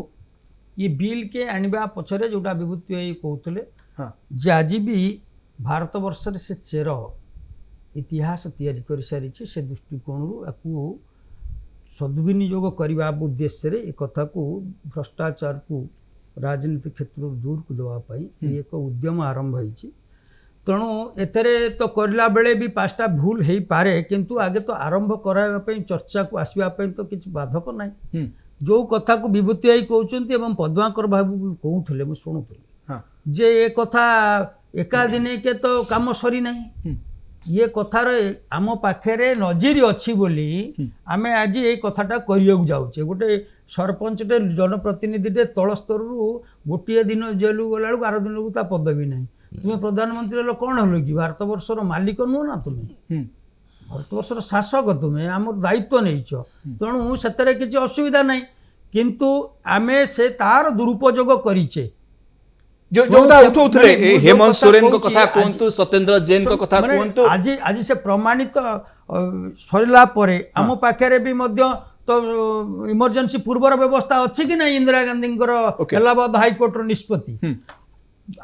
ये बिल के आनिबा पछरे जोटा विभूति कहते जे आज भी भारत वर्ष से चेर इतिहास तैयारी कर सारी से दृष्टिकोण सद्विनियोग करने उद्देश्य एक कथा को भ्रष्टाचार को राजनीति क्षेत्र दूर को देवाई एक उद्यम आरंभ होती। तेणु एतरे तो करला बेले भी 5टा भूल हो पारे, किंतु आगे तो आरंभ कराइबा चर्चा को आसवाई तो किसी बाधक ना। जो कथा को विभूति आई कहते एवं पद्माकर बाबू कहते मुझे शुणुली जे ये कथा एका दिने के तो काम सरी ना, ये कथार आम पाखे नजीर अच्छी बोली आमे आज ये कथाटा करिया जाऊे। गोटे सरपंचटे जनप्रतिनिधिटे तल स्तर गोटे दिन जेल गला 12 दिन को पदवी ना। तुम्हें प्रधानमंत्री कौन हल कि भारत वर्षर मालिक नुह ना, तुम्हें भारत वर्षर शासक, तुम्हें आम दायित्व नहीं। तेणु से किसी असुविधा नहीं, किंतु आमे से तार दुरुपयोग करिचे। जो हेमंत सोरेन को कथा कहंतु, सत्येंद्र जैन को कथा कहंतु, आज से प्रमाणित सरिला परे आम पाखे भी मध्य तो इमरजेंसी पूर्वर व्यवस्था अच्छी कि ना इंदिरा गांधी इलाहाबाद हाईकोर्ट निष्पत्ति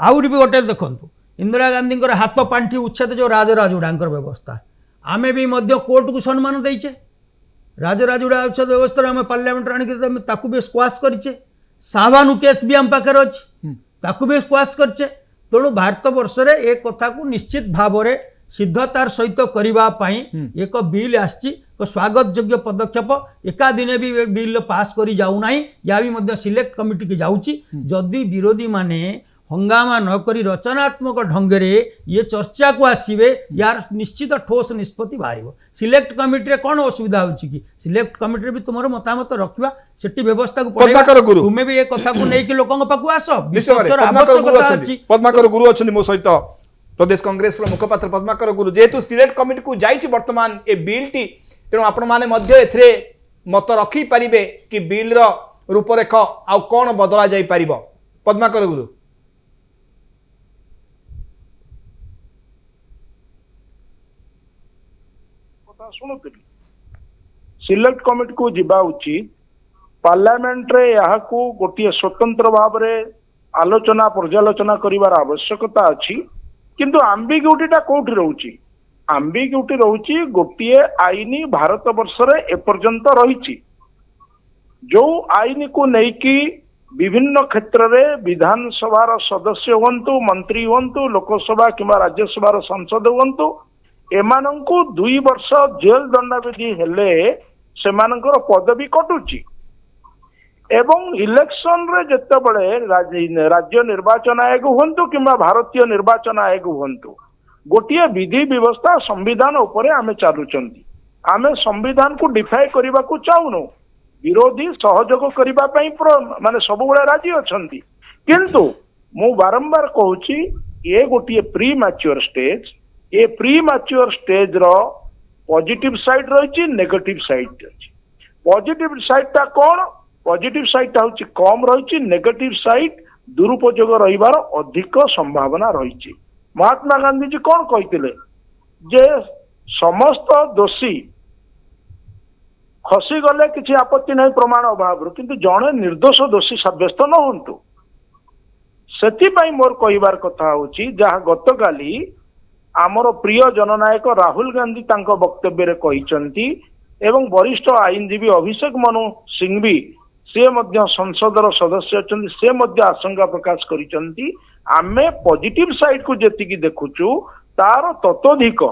आउरी भी गोटे देखंतु इंदिरा गांधी हाथ पांठी उच्छेद जो राजराजुड़ा व्यवस्था आमे भी मध्य कोर्ट को सम्मान देचे राजराजुड़ा उच्छेद व्यवस्था आम पार्लियामेंट आनिक भी स्क्वाश करें साहबानु केस भी आम पाखे अच्छी ताकू भी स्क्वाश करें तेणु भारत वर्ष रे एक कथा को निश्चित भाव में सिद्धतार सहित करने एक बिल आसी स्वागत योग्य पदक्षेप एका दिने भी बिल पास करी जाऊ नाही या भी मध्य सिलेक्ट कमिटी की जाउची जदि विरोधी माने हंगामा न करी रचनात्मक ढंगरे ये चर्चा को आसीबे यार निश्चित ठोस निष्पत्ति बाहर सिलेक्ट कमिटी रे कौन असुविधा होची कि सिलेक्ट कमिटी भी तुम मतामत रखा सेठी व्यवस्था को तुम्हें भी एक कथा को लेकिन लोकों पाखु आस पद्माकर गुरु अच्छा मो सहित प्रदेश कांग्रेस मुखपात्र पद्माकर गुरु जेहेतु सिलेक्ट कमिटी को जाइए वर्तमान ए बिल टी तेणु आपण मैंने मत रखी पारे कि बिल रूपरेख आउ कौन बदला जाई पारिबो पद्माकर गुरु शुणुली सिलेक्ट कमिटी को जीवा उचित पार्लियामेंट रे यहाँ को गोटे स्वतंत्र भाव में आलोचना पर्यालोचना करिवार आवश्यकता अछि किंतु आम्बिग्यूटीटा कोठी रहउची आम्बिग्यूटी रहउची गोटे आईनी भारत वर्ष रे एपर्यंत रहिची जो आईन को नेकी विभिन्न क्षेत्र रे विधानसभा सदस्य हुंतु मंत्री हुंतु लोकसभा किंवा राज्यसभा सांसद हुंतु एमानंकु 2 वर्ष जेल दंडाविधि हेले सेमानंकर पदवी कटुची एवं इलेक्शन रे जेतेबळे राज्य निर्वाचन आयोग हुंतु किंवा भारतीय निर्वाचन आयोग हुंतु गोटे विधि व्यवस्था संविधान उपरे आमे चालुचंती आमे संविधान को डिफाई करबा को चाहुनो विरोधी सहयोग करबा पई माने सब बळे राजी अछंती किंतु मु बारंबार कहूची ये गोटे प्री मैच्योर स्टेज ये प्री मैच्योर स्टेज रो पॉजिटिव साइड रही नेगेटिव साइड रही पॉजिटिव साइड टा कौन पॉजिटिव साइड टा होची कम रही नेगेटिव साइड दुरुपयोग रहिबार अधिक संभावना रही महात्मा गांधी जी कौन कहते जे समस्त दोषी खसी गले किसी आपत्ति नहीं प्रमाण अभाव किंतु जड़े निर्दोष दोषी सब्यस्त न होंतु से मोर कहबार कथा होची जहाँ गतकाली आमर प्रिय जननायक राहुल गांधी तांको वक्तव्य रे कहिसंती एवं वरिष्ठ आईनजीवी अभिषेक मनु सिंघवी से मध्य संसदर सदस्य अछंती से मध्य आशंका प्रकाश करिसंती आमे पॉजिटिव साइड को जेतिकी देखुचु तार ततोधिक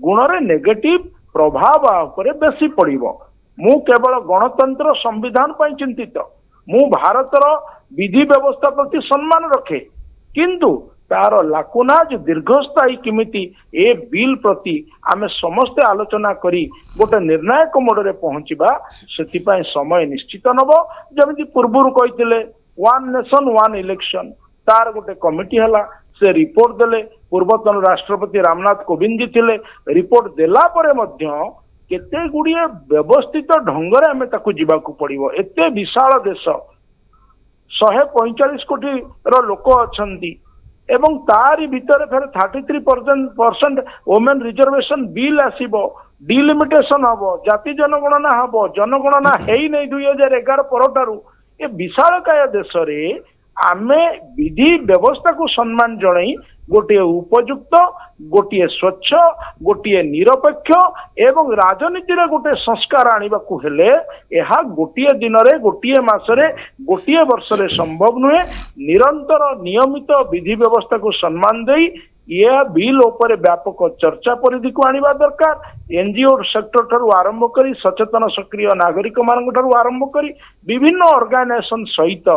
गुण रे नेगेटिव प्रभाव उपरे बेसी पड़िबो मु केवल गणतंत्र संविधान पई चिंतित मु भारतर विधि व्यवस्था प्रति सम्मान रखे किंतु तार लाकुनाज दीर्घस्थायी किमिति ए बिल प्रति आमे समस्त आलोचना करी गोटे निर्णायक मोड़ पहुंचवा से समय निश्चित नब जमी पूर्व कही वन नेशन वन इलेक्शन तार गोटे कमिटी हला से रिपोर्ट देले पूर्वतन राष्ट्रपति रामनाथ कोविंद जी थिले रिपोर्ट देला परे मध्य केते गुड़िए व्यवस्थित ढंगरे आमे ताकू जीवाकू पड़िबो एते विशाल देश 145 कोटी रो लोक अछंती एवं तारी भीतर फिर 33% वोमेन रिजर्वेशन बिल आसीबो डिलिमिटेशन हबो जाति जनगणना हबो जनगणना हेई नै 2011 परठारु ए विशालकाय देश रे आमे विधि व्यवस्था को सम्मान जणाई गोटे उपयुक्त गोटे स्वच्छ गोटे निरपेक्ष एवं राजनीति रे गोटे संस्कार आनिबा को हेले एहा गोटे दिन रे गोटे मास रे गोटे वर्ष रे संभव नुहे निरंतर नियमित विधि व्यवस्था को सम्मान देई यह बिल ऊपर व्यापक चर्चा परिधि को आनिबा दरकार एनजीओ सेक्टर ठारू आरंभ करी सचेतन सक्रिय नागरिक मान ठारू आरंभ करी विभिन्न ऑर्गेनाइजेशन सहित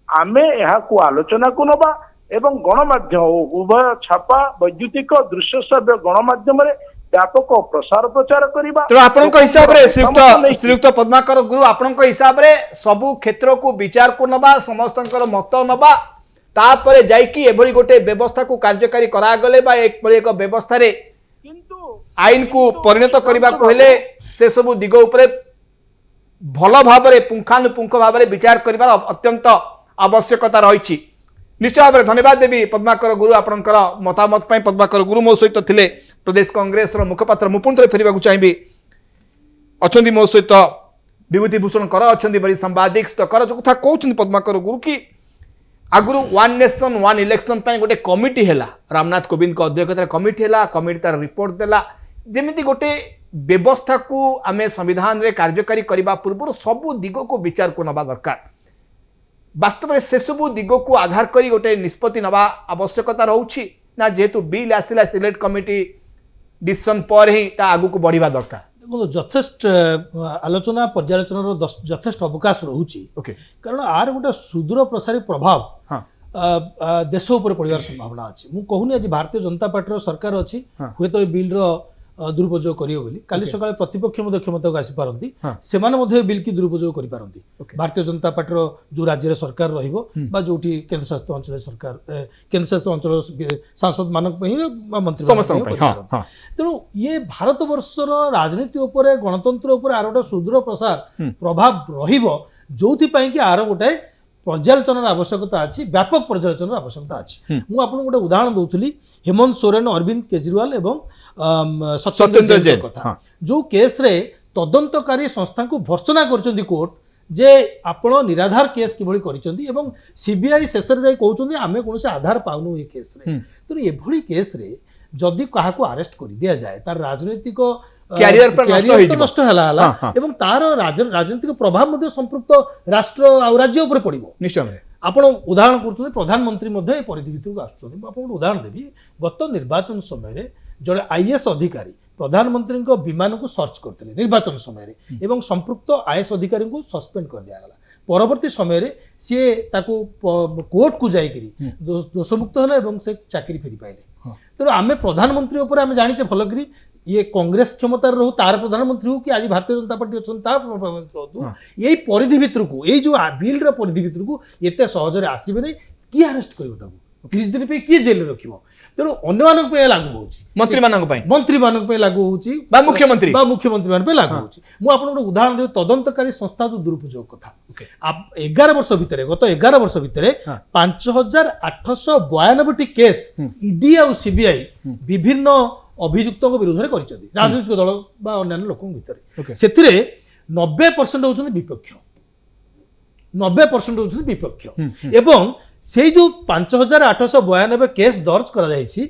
आमे एहा को आलोचना को नबा एवं गणमाध्यम उभय छापा वैद्युतिक दृश्य श्राव्य गणमाध्यम रे व्यापक प्रसार प्रचार करिबा तो आपनक हिसाब रे श्रीयुक्त पद्माकर गुरु आपनक हिसाब रे सबु क्षेत्र को विचार को नबा समस्तंकर मत नबा तापरे जाईकी एभली गोटे व्यवस्था को कार्यकारी करा गले बा एक व्यवस्था रे किंतु आईन को परिणत करबा कहले से सब दिग उपरे भल भाव रे पुंखानुपुंख भाव रे विचार करिबार अत्यंत आवश्यकता रही निश्चय भाव में धन्यवाद देवी पद्माकर गुरु आपणकर मतामत पर। पद्माकर गुरु मो सहित थिले प्रदेश कांग्रेस मुखपात्र मु पुणी फेरवा चाहिए अच्छा मो सहित विभूति भूषण कर अच्छा बड़ी सांबादिक कर जो कथा कहते पद्माकर गुरु कि आगुरी वन नेशन वन इलेक्शन गोटे कमिटी है रामनाथ कोविंद को अध्यक्षतार कमिटी है कमिटी तार रिपोर्ट देला जमी गोटे व्यवस्था को आम संविधान में कार्यकारी करने पूर्व सबू दिग को विचार को नवा दरकार वास्तव में से सबू दिग को आधार कर गोटे निष्पत्ति नवा आवश्यकता रोचे ना जेहेतु बिल आसला सिलेक्ट कमिटी डिसीजन पर ही आगू को बढ़िया दरकार देखो यथेष्ट आलोचना पर्यालोचनार यथेष्ट अवकाश रोचे ओके कारण आर गोटे सुदूर प्रसारी प्रभाव हाँ देश उपर पड़ार संभावना अच्छी मुझे कहूनी आज भारतीय जनता पार्टी सरकार अच्छी हुए तो बिल दुरुपयोग करेंगे काली सकाଳେ प्रतिपक्ष क्षमता को आसीपारती से बिल की दुरुपयोग कर भारतीय जनता पार्टी जो राज्य सरकार रो जो केन्द्र शासित अंचल सरकार केन्द्र शासित अंचल सांसद मान मंत्री तेणु ये भारत वर्षर राजनीति उपर गणतंत्र उपर आर गोटे सुदूर प्रसार प्रभाव रही आर गोटे पर्यालोचनार आवश्यकता अच्छी व्यापक पर्यालोचनार आवश्यकता अच्छी मुझे आपको गोटे उदाहरण दूसरी हेमंत सोरेन अरविंद केजरीवाल एवं सत्येंद्र जैन कथा जो केस रे तदंतकारी संस्था को भर्सना कर कोर्ट जे आपण निराधार केस किभली करिसेंती एवं सीबीआई शेष रे कहउछंती आमे कोनसे आधार पाउनु ए केस रे तो एभली केस रे जदि काहा को अरेस्ट कर दिया जाए तार राजनीतिक कैरियर पर नष्ट हला एवं तार राजनीतिक प्रभाव मध्ये संपृक्त राष्ट्र आ राज्य ऊपर पड़िबो निश्चय आपण उदाहरण करछन प्रधानमंत्री मध्ये ए परिधि भितर को आछन आपण उदाहरण देबी गत निर्वाचन समय रे जड़े आईएएस अधिकारी प्रधानमंत्री विमान को सर्च करते निर्वाचन समय एवं संपृक्त आईएएस अधिकारी को सस्पेंड कर दिया गला परवर्ती समय सी कोर्ट को जाकरी दोषमुक्त है से चाकरी फेरी पाइले तेणु आम प्रधानमंत्री आम जाने भलकरी ये कांग्रेस क्षमतार रो तार प्रधानमंत्री हो कि आज भारतीय जनता पार्टी अच्छा प्रधानमंत्री हो यही परिधि भितर को यही जो बिल परिधि भितर को एत सहजरे आसबे नहीं किए अरेस्ट कर 30 दिन पे किए जेल रख तेणु अन्य लागू हो मंत्री लागू हो मुख्यमंत्री लागू हो उदाहरण देव तदंतकारी संस्था दुरुपयोग कथा 11 वर्ष भितर गत 11 वर्ष भितर 5892 केस ईडी आ सीबीआई विभिन्न अभियुक्त विरोध में राजनीतिक दल अन्य लोक भितर से 90% होती विपक्ष 90% होती विपक्ष एवं से जो 5892 केस दर्ज करा से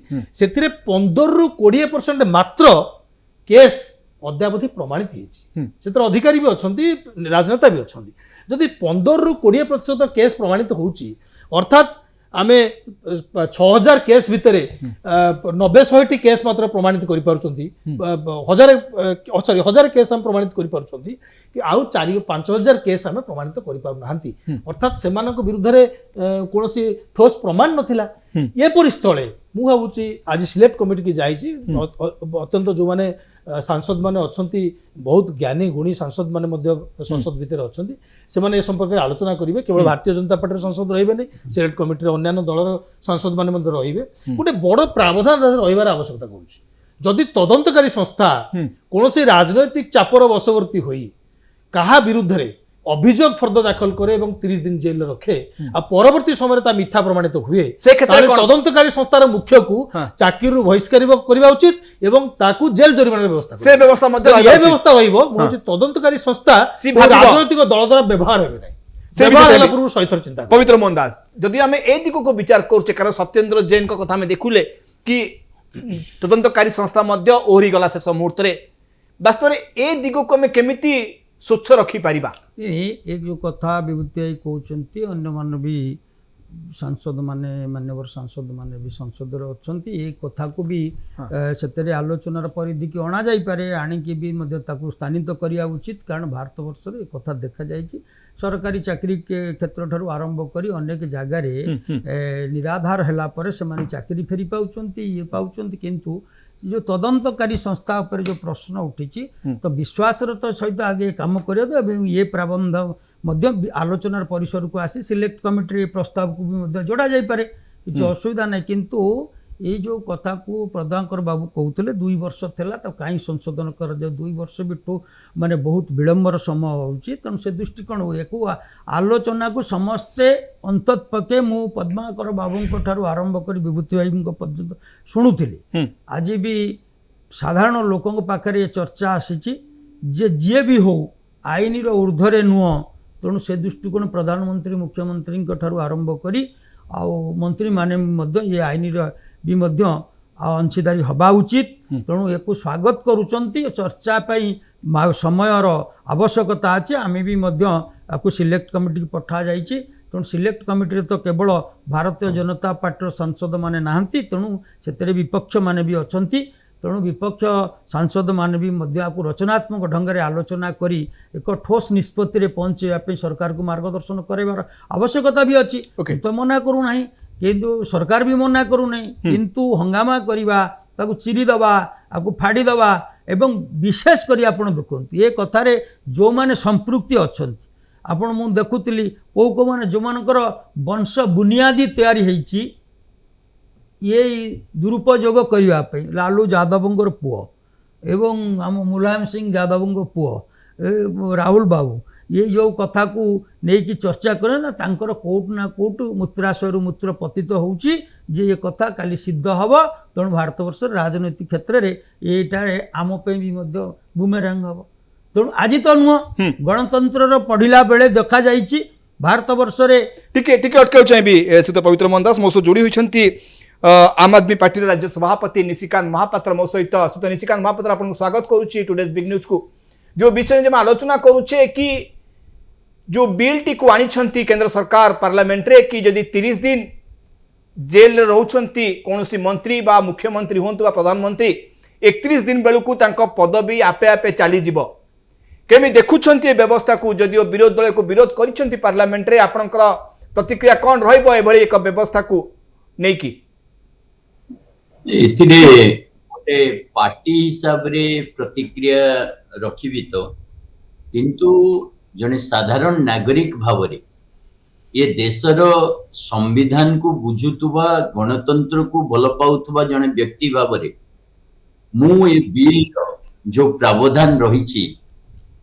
15 रु 20% मात्र केस अद्यावधि प्रमाणित होती अधिकारी भी अच्छा राजनेता भी अच्छा जदि 15 रु 20% केस प्रमाणित होची अर्थात आमे 6000 केस भितर 90-100 केस मात्र प्रमाणित हजार केस हम प्रमाणित कि आउ 4-5,000 केस आम प्रमाणित कर अर्थात से विरुद्ध कौन ठोस प्रमाण नथिला एपरी स्थले मु भावुची आज सिलेक्ट कमिटी की जाइए अत्यंत जो माने सांसद माने अच्छी बहुत ज्ञानी गुणी सांसद माने संसद भितर अच्छा से संपर्क में आलोचना करेंगे केवल भारतीय जनता पार्टी सांसद रही नहीं सिलेक्ट कमिटी अन्य दलर सांसद माने रही गोटे बड़ प्रावधान रही आवश्यकता करुँच तदंतकारी संस्था कौन राजनैतिक चापर बशवर्ती होई कहा विरुद्ध रे अभियोग फर्द दाखल करे एवं 30 दिन जेल रखे आ परवर्ती समय मिथ्या प्रमाणित हुए से क्षेत्र तदंतकारी संस्थार मुख्य को चाकरी बहिष्कार करने उचित एवं ताकू जेल जरिमाना व्यवस्था से व्यवस्था व्यवस्था रहिबो तदंतकारी संस्था राजनैतिक दल द्वारा व्यवहार हेबे नै पूर्व सहित चिंता पवित्र मोहन दास जदि आम ए दिग को विचार करुचे कारण सत्येंद्र जैन को कथा देखुले कि तदंतकारी संस्था ओहरी गला शेष मुहूर्त वास्तव में ए दिग को आम केमिति स्वच्छ रखिपर एक जो कथा विभूति कहते अन्य मान भी सांसद माने मान्यवर सांसद माने भी संसद अच्छा ये कथा को भी से आलोचनार परिधि की अणा जापे आणिकी भी स्थानित करने उचित कारण भारत वर्ष में कथा देखा जाए सरकारी चाकरी के क्षेत्र ठारू आरंभ कर अनेक जगार निराधार है चाकरी फेरी पाँच ये पाँच किंतु जो तदंतकारी संस्था पर जो प्रश्न उठी तो विश्वास सहित आगे काम कर ये प्राबंध आलोचनार परिसर को आसी सिलेक्ट कमिटी प्रस्ताव को भी जोड़ा जापे किसी असुविधा नहीं किंतु ये जो कथा को प्रधानकर बाबू कहते 2 वर्ष थिला तो कहीं संशोधन कर 2 वर्ष बिटू माने बहुत विलंबर समय होउची तेणु से दृष्टिकोण को आलोचना को समस्ते अंतत पके मु पद्माकर बाबू ठारू आरंभ कर विभूति भाई पर्यंत शुणुली आज भी साधारण लोकों पाखे ये चर्चा आसी जे भी हो आईन ऊर्ध्वे नुह तेणु से दृष्टिकोण प्रधानमंत्री मुख्यमंत्री ठारू आरंभ करी आ मंत्री माने ये आईन भी अंशीदारी हवा उचित तेणु एक स्वागत करुचंती चर्चा समयर आवश्यकता अच्छे आम भी सिलेक्ट कमिटी पठा जाइए तेणु सिलेक्ट कमिटी तो केवल भारतीय जनता पार्टी सांसद माने नाहंती तेणु से विपक्ष माने भी अछंती तेणु विपक्ष सांसद मान भी रचनात्मक ढंग से आलोचना करी एक ठोस निष्पत्ति पहुंचापी सरकार को मार्गदर्शन करार आवश्यकता भी अच्छी तो मना करूना किंतु सरकार भी मना करूना किंतु हंगामा करवा चिरीदवा आपको फाड़ीदवा एवं विशेष कर आप देखते ये कथार जो मैंने संपृक्ति अच्छा आपण मु देखुली कौ मैंने जो मानकर वंश बुनियादी तैयारी होती ये दुरुपयोग करने लालू यादव पुओ एवं आम मुलायम सिंह यादव पुओ राहुल बाबू ये जो कथा को लेकिन चर्चा करें ना तांकर कोर्ट ना कोर्ट मूत्राशय मूत्र पतित होउची जे ये कथा काली सिद्ध हम तेणु भारत वर्ष राजनैतिक क्षेत्र में ये आम भी बुमेरांग हम तेणु आज तो नुह गणतंत्र पढ़ला बेले देखा जाइए भारत वर्ष टिके अटकाऊ चाहिए सुत पवित्र मोहन दास मो सह जोड़ी होती आम आदमी पार्टी राज्य सभापति निशिकांत महापात्र मो सहित सुत निशिकांत महापात्र आपको स्वागत करुच्ची टुडेज बिग न्यूज को जो विषय में आलोचना करुचे कि जो बिल टी को आनी केंद्र सरकार पार्लियामेंट रे कि जदि 30 दिन जेल रोचंती कौन मंत्री बा मुख्यमंत्री हूँ बा प्रधानमंत्री 31 दिन बेलू पदवी आपे आपे चली जीव केमी देखुंत व्यवस्था को जदिओ विरोध दल को विरोध कर पार्लियामेंट रे आपणकर प्रतिक्रिया कौन रही एक व्यवस्था को नहीं गोटे पार्टी हिसाब रे प्रतिक्रिया रखी तो किंतु जने साधारण नागरिक भाव रे ये देशर संविधान को बुझुतुबा गणतंत्र को भल पाउतुबा जने व्यक्ति भाव रे मु ये बिल जो प्रावधान रही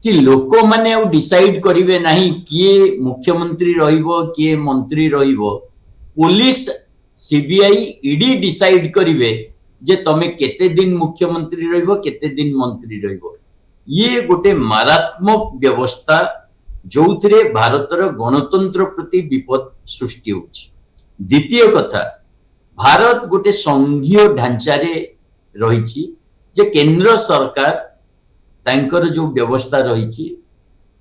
कि लोक माने डिसाइड करिवे नहीं किए मुख्यमंत्री रहिबो किए मंत्री रहिबो पुलिस सीबीआई ईडी डिसाइड करिवे जे तमे केते दिन मुख्यमंत्री रहिबो केते दिन मंत्री रहिबो ये गोटे मारात्मक व्यवस्था जो भारतर गणतंत्र प्रति विपद सृष्टि होछि। द्वितीय कथा भारत गोटे संघीय ढांचारे रही जे केंद्र सरकार तांकर जो व्यवस्था रही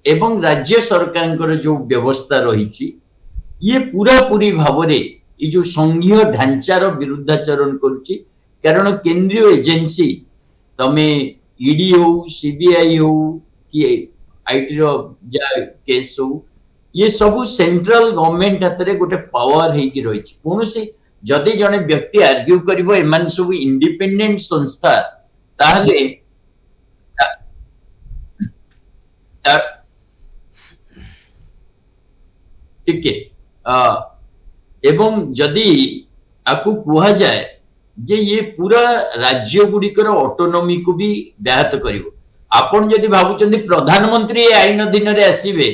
एवं राज्य सरकार जो व्यवस्था रही ये पूरा पूरी भाव रे ये जो संघीय ढांचार विरुद्धाचरण करुछि कारण केंद्रीय एजेंसी तमे ईडी हो सीबीआई हो कि आईटी केस हो ये सब सेंट्रल गवर्नमेंट हाथ में गोटे पावर होगी रही कौन जदि जड़े व्यक्ति आर्ग्यू करिवो एमान सब इंडिपेंडेंट संस्था ताहले ठीक एवं जदि आपको कहा जाए जे ये पूरा राज्य गुड़िकर ऑटोनॉमी को भी व्याहत करिवो आपण जदि भाबुचंदी प्रधानमंत्री आईन दिन रे आसीबे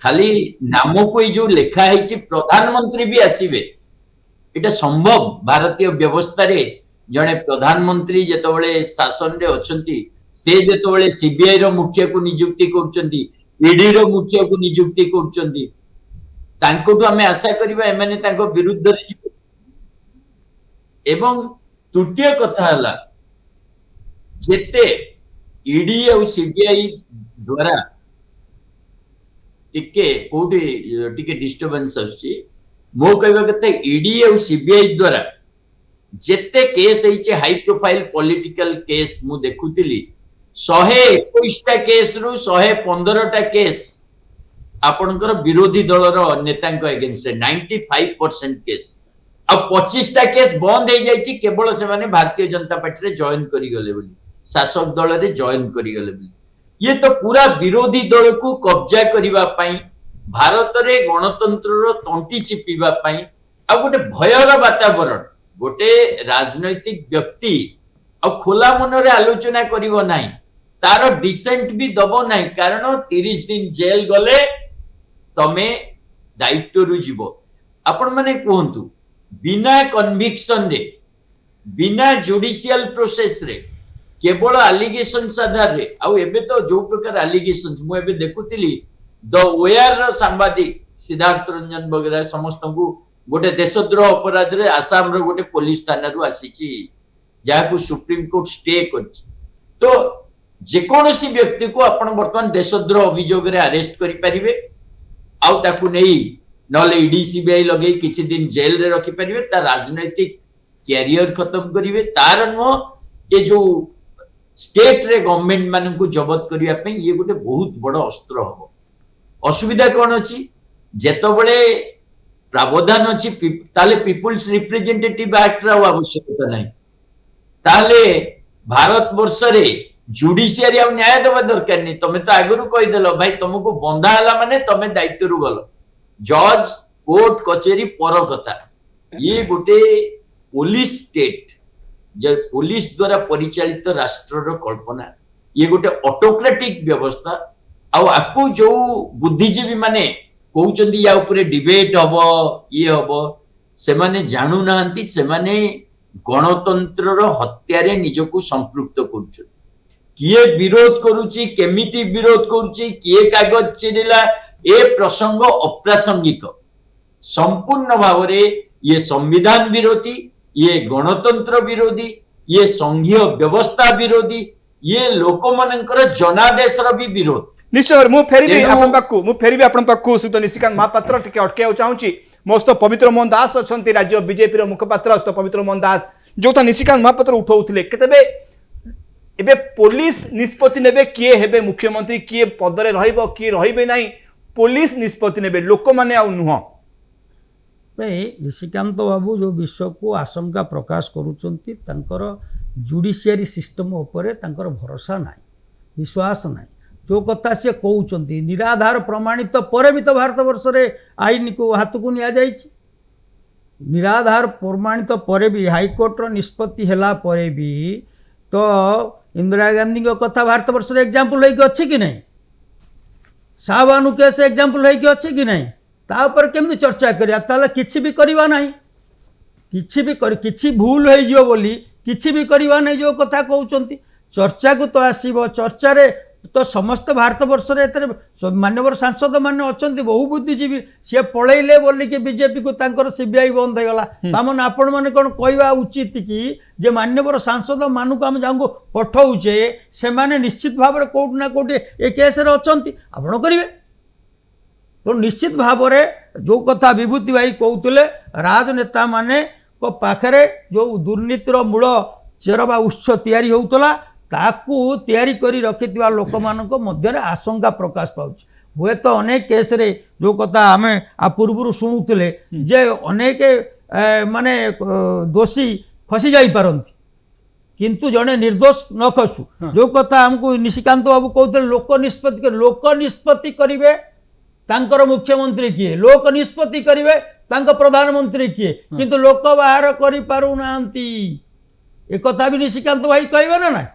खाली नाम को जो लेखा है प्रधानमंत्री भी आसीबे एटा संभव भारतीय व्यवस्था रे जने प्रधानमंत्री जेतबेले शासन रे अछंती से जेतबेले सीबीआई रो मुखिया को नियुक्ति करचंती ईडी रो मुखिया को नियुक्ति करचंती तांको तो हमें आशा करिबा एमाने तांको विरुद्ध रे एवं तृतीय कथा हला जेते ईडी और सीबीआई द्वारा टिके कोठी टिके डिस्टर्बेंस आछि मो कहबा कते ईडी और सीबीआई द्वारा जेते केस होइछे हाई प्रोफाइल पॉलिटिकल केस मु देखुतिली 121 टा केस रु 115 टा केस आपनकर विरोधी दलर नेतांक अगेंस्ट 95% केस अब 25 टा केस बंद हो जाइए केवल से माने भारतीय जनता पार्टी रे जॉइन करी गले बोली शासक दल रे जॉइन करी गले बोली ये तो पूरा विरोधी दल को कब्जा करिबा पई भारत रे गणतंत्र रो तंटी चिपिबा पई आ गोटे भयर वातावरण गोटे राजनैतिक व्यक्ति अब खोला मनरे आलोचना करिवो नाही तार डिसेंट भी दबो नाही कारण 30 दिन जेल गले तमे दायित्व रु जीवो आपण माने कहंतु बिना कन्विक्शन रे बिना जुडिशियल प्रोसेस रे केवल आलिगेशन आधार रे आउ एबे तो जो प्रकार आलिगेशन मु एबे देखुतिली द वेयर रो सांबादिक सिद्धार्थ रंजन वगैरह समस्त को गोटे देशद्रोह अपराध रे आसाम रो गोटे पुलिस थाना रु आसीची जाकू सुप्रीम कोर्ट स्टे करछि तो जेकोसी व्यक्ति को आपण वर्तमान देशद्रोह अभियोग रे अरेस्ट करि परिबे आउ ताकू नै नले ईडी सीबीआई लगे किछि दिन जेल रे रखि परिबे ता राजनैतिक कैरियर खत्म करिवे तार नो ये जो स्टेट रे गवर्नमेंट मान को जबत करिया पे ये गोटे बहुत बड़ अस्त्र हबो असुविधा कोन अछि जेतबळे प्रावधान अछि ताले पीपुल्स रिप्रेजेंटेटिव एक्ट रा आवश्यकता नाही ताले भारत वर्ष रे जुडिशियरी आ न्याय देवा दरकार नहीं तमे तो आगरु कहि देलो भाई तुमको बंधा हला माने तमे दायित्व रु गलो जज कोर्ट कचेरी पर कथा ये गोटे पुलिस स्टेट जे पुलिस द्वारा परिचालित राष्ट्र रो कल्पना ये गोटे ऑटोक्रेटिक व्यवस्था आउ आपको जो बुद्धिजीवी माने कहउचंदी या ऊपर डिबेट हबो ये हबो से माने जानू नांती से माने गणतंत्र रो हत्या रे निजको संपृक्त करूछथि किए विरोध करूची केमिति विरोध करूची किए कागज चिरिला ए प्रसंग अप्रासंगिक संपूर्ण भावरे ये संविधान विरोधी ये गणतंत्र विरोधी ये संघीय व्यवस्था विरोधी ये लोक मानकर जनादेश रो भी विरोध निश्चय मु फेरिबी आपण पाखु सुत निशिकांत महापात्र टिके अटके चाहूची मोस्त पवित्र मोहन दास अछंती राज्य बीजेपी रो मुखपात्र अस्त पवित्र मोहन दास जोथा निशिकांत महापात्र उठाउथिले केतेबे एबे पुलिस निष्पत्ति नेबे किए हेबे मुख्यमंत्री किए पदरे रहइबो किए रहिबे नाही पुलिस निष्पत्ति नेबे लोक माने आ नुह निशिकांत बाबू जो विश्व को आशंका प्रकाश करुचंती तांकर जुडिशियरी सिस्टम उपरे तांकर भरोसा नाही विश्वास नाही जो कथा से कहउचंती निराधार प्रमाणित पर भी तो भारत वर्ष रे आईन को हाथ को निया जाइछि निराधार प्रमाणित पर भी हाईकोर्ट रो निष्पत्ति हेला पर भी तो इंदिरा गांधी को कथा भारत वर्ष रे एग्जांपल होई अछि कि नहीं शाहबानू केस एग्जांपल होई अछि कि नहीं ता पर केमि चर्चा करिया ताले किछि भी करबा नाही किछि भूल होई जियो बोली किछि भी करबा नाही जो कथा कहउचंती चर्चा को तो आसीबो चर्चा रे तो समस्त भारत वर्ष रे मान्यवर सांसद माने अछंती बहु बुद्धिजीवी से पळैले बोली कि बीजेपी को तांकर सीबीआई बंद हो गला तामन आपण माने कोन कहवा उचित कि जे मान्यवर सांसद मानु को हम जांगो पठौचे से माने निश्चित भाव रे कोट ना कोट ए केस रे अछंती आपण करिवे तो निश्चित भाव रे जो कथा विभूति भाई कहउतले राजनेता माने को पाखरे जो दुर्नीतिर मूल चेरबा उत्स तयारी होउतला ताकू तैयारी करी रखिथिबा लोक मानको मध्य आशंका प्रकाश पाउछ हुए तो अनेक केस रे जो कथा आमे आ पूर्व शुणुले जे अनेक माने दोषी फसी जाई पारंती किंतु जड़े निर्दोष न खसु जो कथा हमको निशिकांत बाबू कहते लोक निष्पत्ति करिवे तांकर मुख्यमंत्री किए लोक निष्पत्ति करिवे तांको प्रधानमंत्री किए किंतु लोक बाहर करि पारु नांती ए कथा भी निशिकांत भाई कहबे ना ना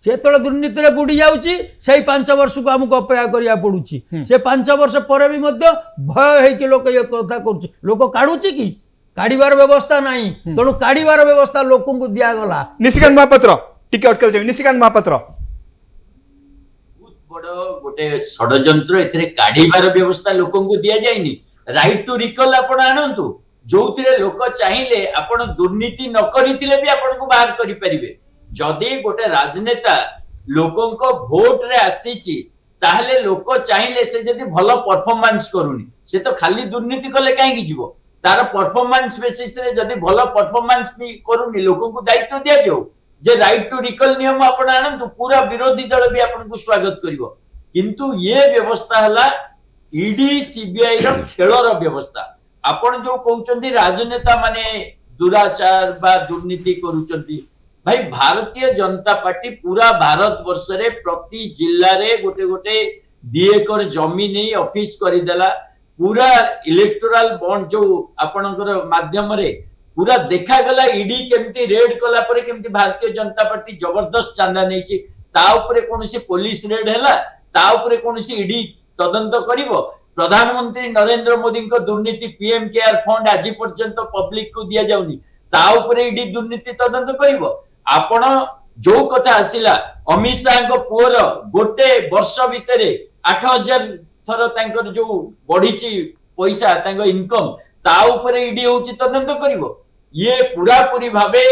से तो दुर्नीति रे बुड़ी जाउची सेही 5 वर्ष को हमको अपेक्षा करिया पड़ुची से 5 वर्ष पर भी मध्य भय है कि लोक ये कथा करूची लोक काढुची कि काढिबार व्यवस्था नाही तणु काढिबार व्यवस्था लोकन को दिया गला निशिकांत महापात्र टिके अटके जाय निशिकांत महापात्र बहुत बड़ गोटे षडयंत्र एथरे काढिबार व्यवस्था लोकन को दिया जायनी राइट टू रिकॉल आपण आनंतु जोथिरे लोक चाहिले आपण दुर्नीति न करिथिले भी आपण को बाहर करि परिबे जदि गोटे राजनेता लोकों को भोट रे आसीची ताहले लोक चाहिले से जदि भलो परफॉर्मेंस करूनी से तो खाली दुर्नीति कले काहे की जीवो तार परफॉर्मेंस बेसिस रे जदि भलो परफॉर्मेंस भी करूनी लोकों को दायित्व दिया जाऊ जे राइट टू रिकॉल नियम आपण आनंतु पूरा विरोधी दल भी आपण को स्वागत करिवो किंतु ये व्यवस्था हला ईडी सीबीआई रो खेल रो व्यवस्था आपण जो कहउचंदी राजनेता माने दुराचार बा दुर्नीति करूचंदी भाई भारतीय जनता पार्टी पूरा भारत वर्ष रे प्रति जिल्ला रे गोटे गोटे 2 एकर जमी नहीं ऑफिस करिदेला पूरा इलेक्टोरल बॉन्ड जो आपनकर माध्यम रे पूरा देखा गला ईडी केमती रेड कला परे केमती भारतीय जनता पार्टी जबरदस्त चांदा नहीं ता उपरे कोनोसी पुलिस रेड हैला ता उपरे कोनोसी ईडी तदंत करिवो प्रधानमंत्री नरेंद्र मोदी को दुर्नीति पीएम केयर फंड आज पर्यंत पब्लिक को दिया जाउनी ता उपरे ईडी दुर्नीति तदंत करिवो आपण जो कथा आसिला अमित शाह को पुअर गोटे वर्ष भितरे 8000 थर तांकर जो बढ़ीची पैसा तांको इनकम ता उपरे ईडी होची तदंत करिवो ये पूरा पूरी भाबे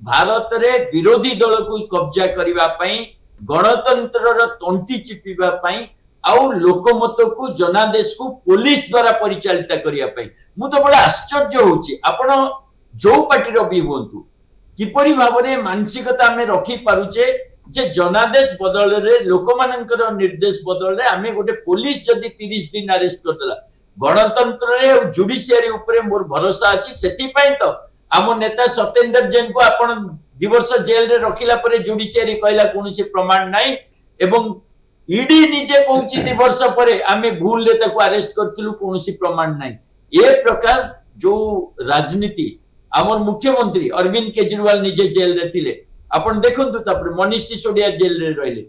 भारत रे विरोधी दल को कब्जा करिवा पई गणतंत्र रो तंटी चिपिबा पई आउ लोकमत को जनादेश को पुलिस द्वारा परिचालित करिया पई मु तो बड़ा आश्चर्य होची आपण जो पार्टी रो भी होंतु किपरि भाबरे मानसिकता हमें रखी पारुचे जे जनादेश बदल रे लोकमानकर निर्देश बदल रे हमें गोटे पुलिस जदी 30 दिन अरेस्ट करतला गणतंत्र रे जुडिशियरी ऊपर मोर भरोसा अछि सेति पई तो आम नेता सत्येंद्र जैन को आपण 2 वर्ष जेल रे रखिला परे जुडिशियरी कहला कोनोसी प्रमाण नाही एवं ईडी निजे कहूची 2 वर्ष परे आमे भूल ले ताको अरेस्ट करथिलु कोनोसी प्रमाण नाही ए प्रकार जो राजनीति आमर मुख्यमंत्री अरविंद केजरीवाल निजे जेल रे थिले आपण देखंतु तापर मनीष सिसोदिया जेल रे रहिले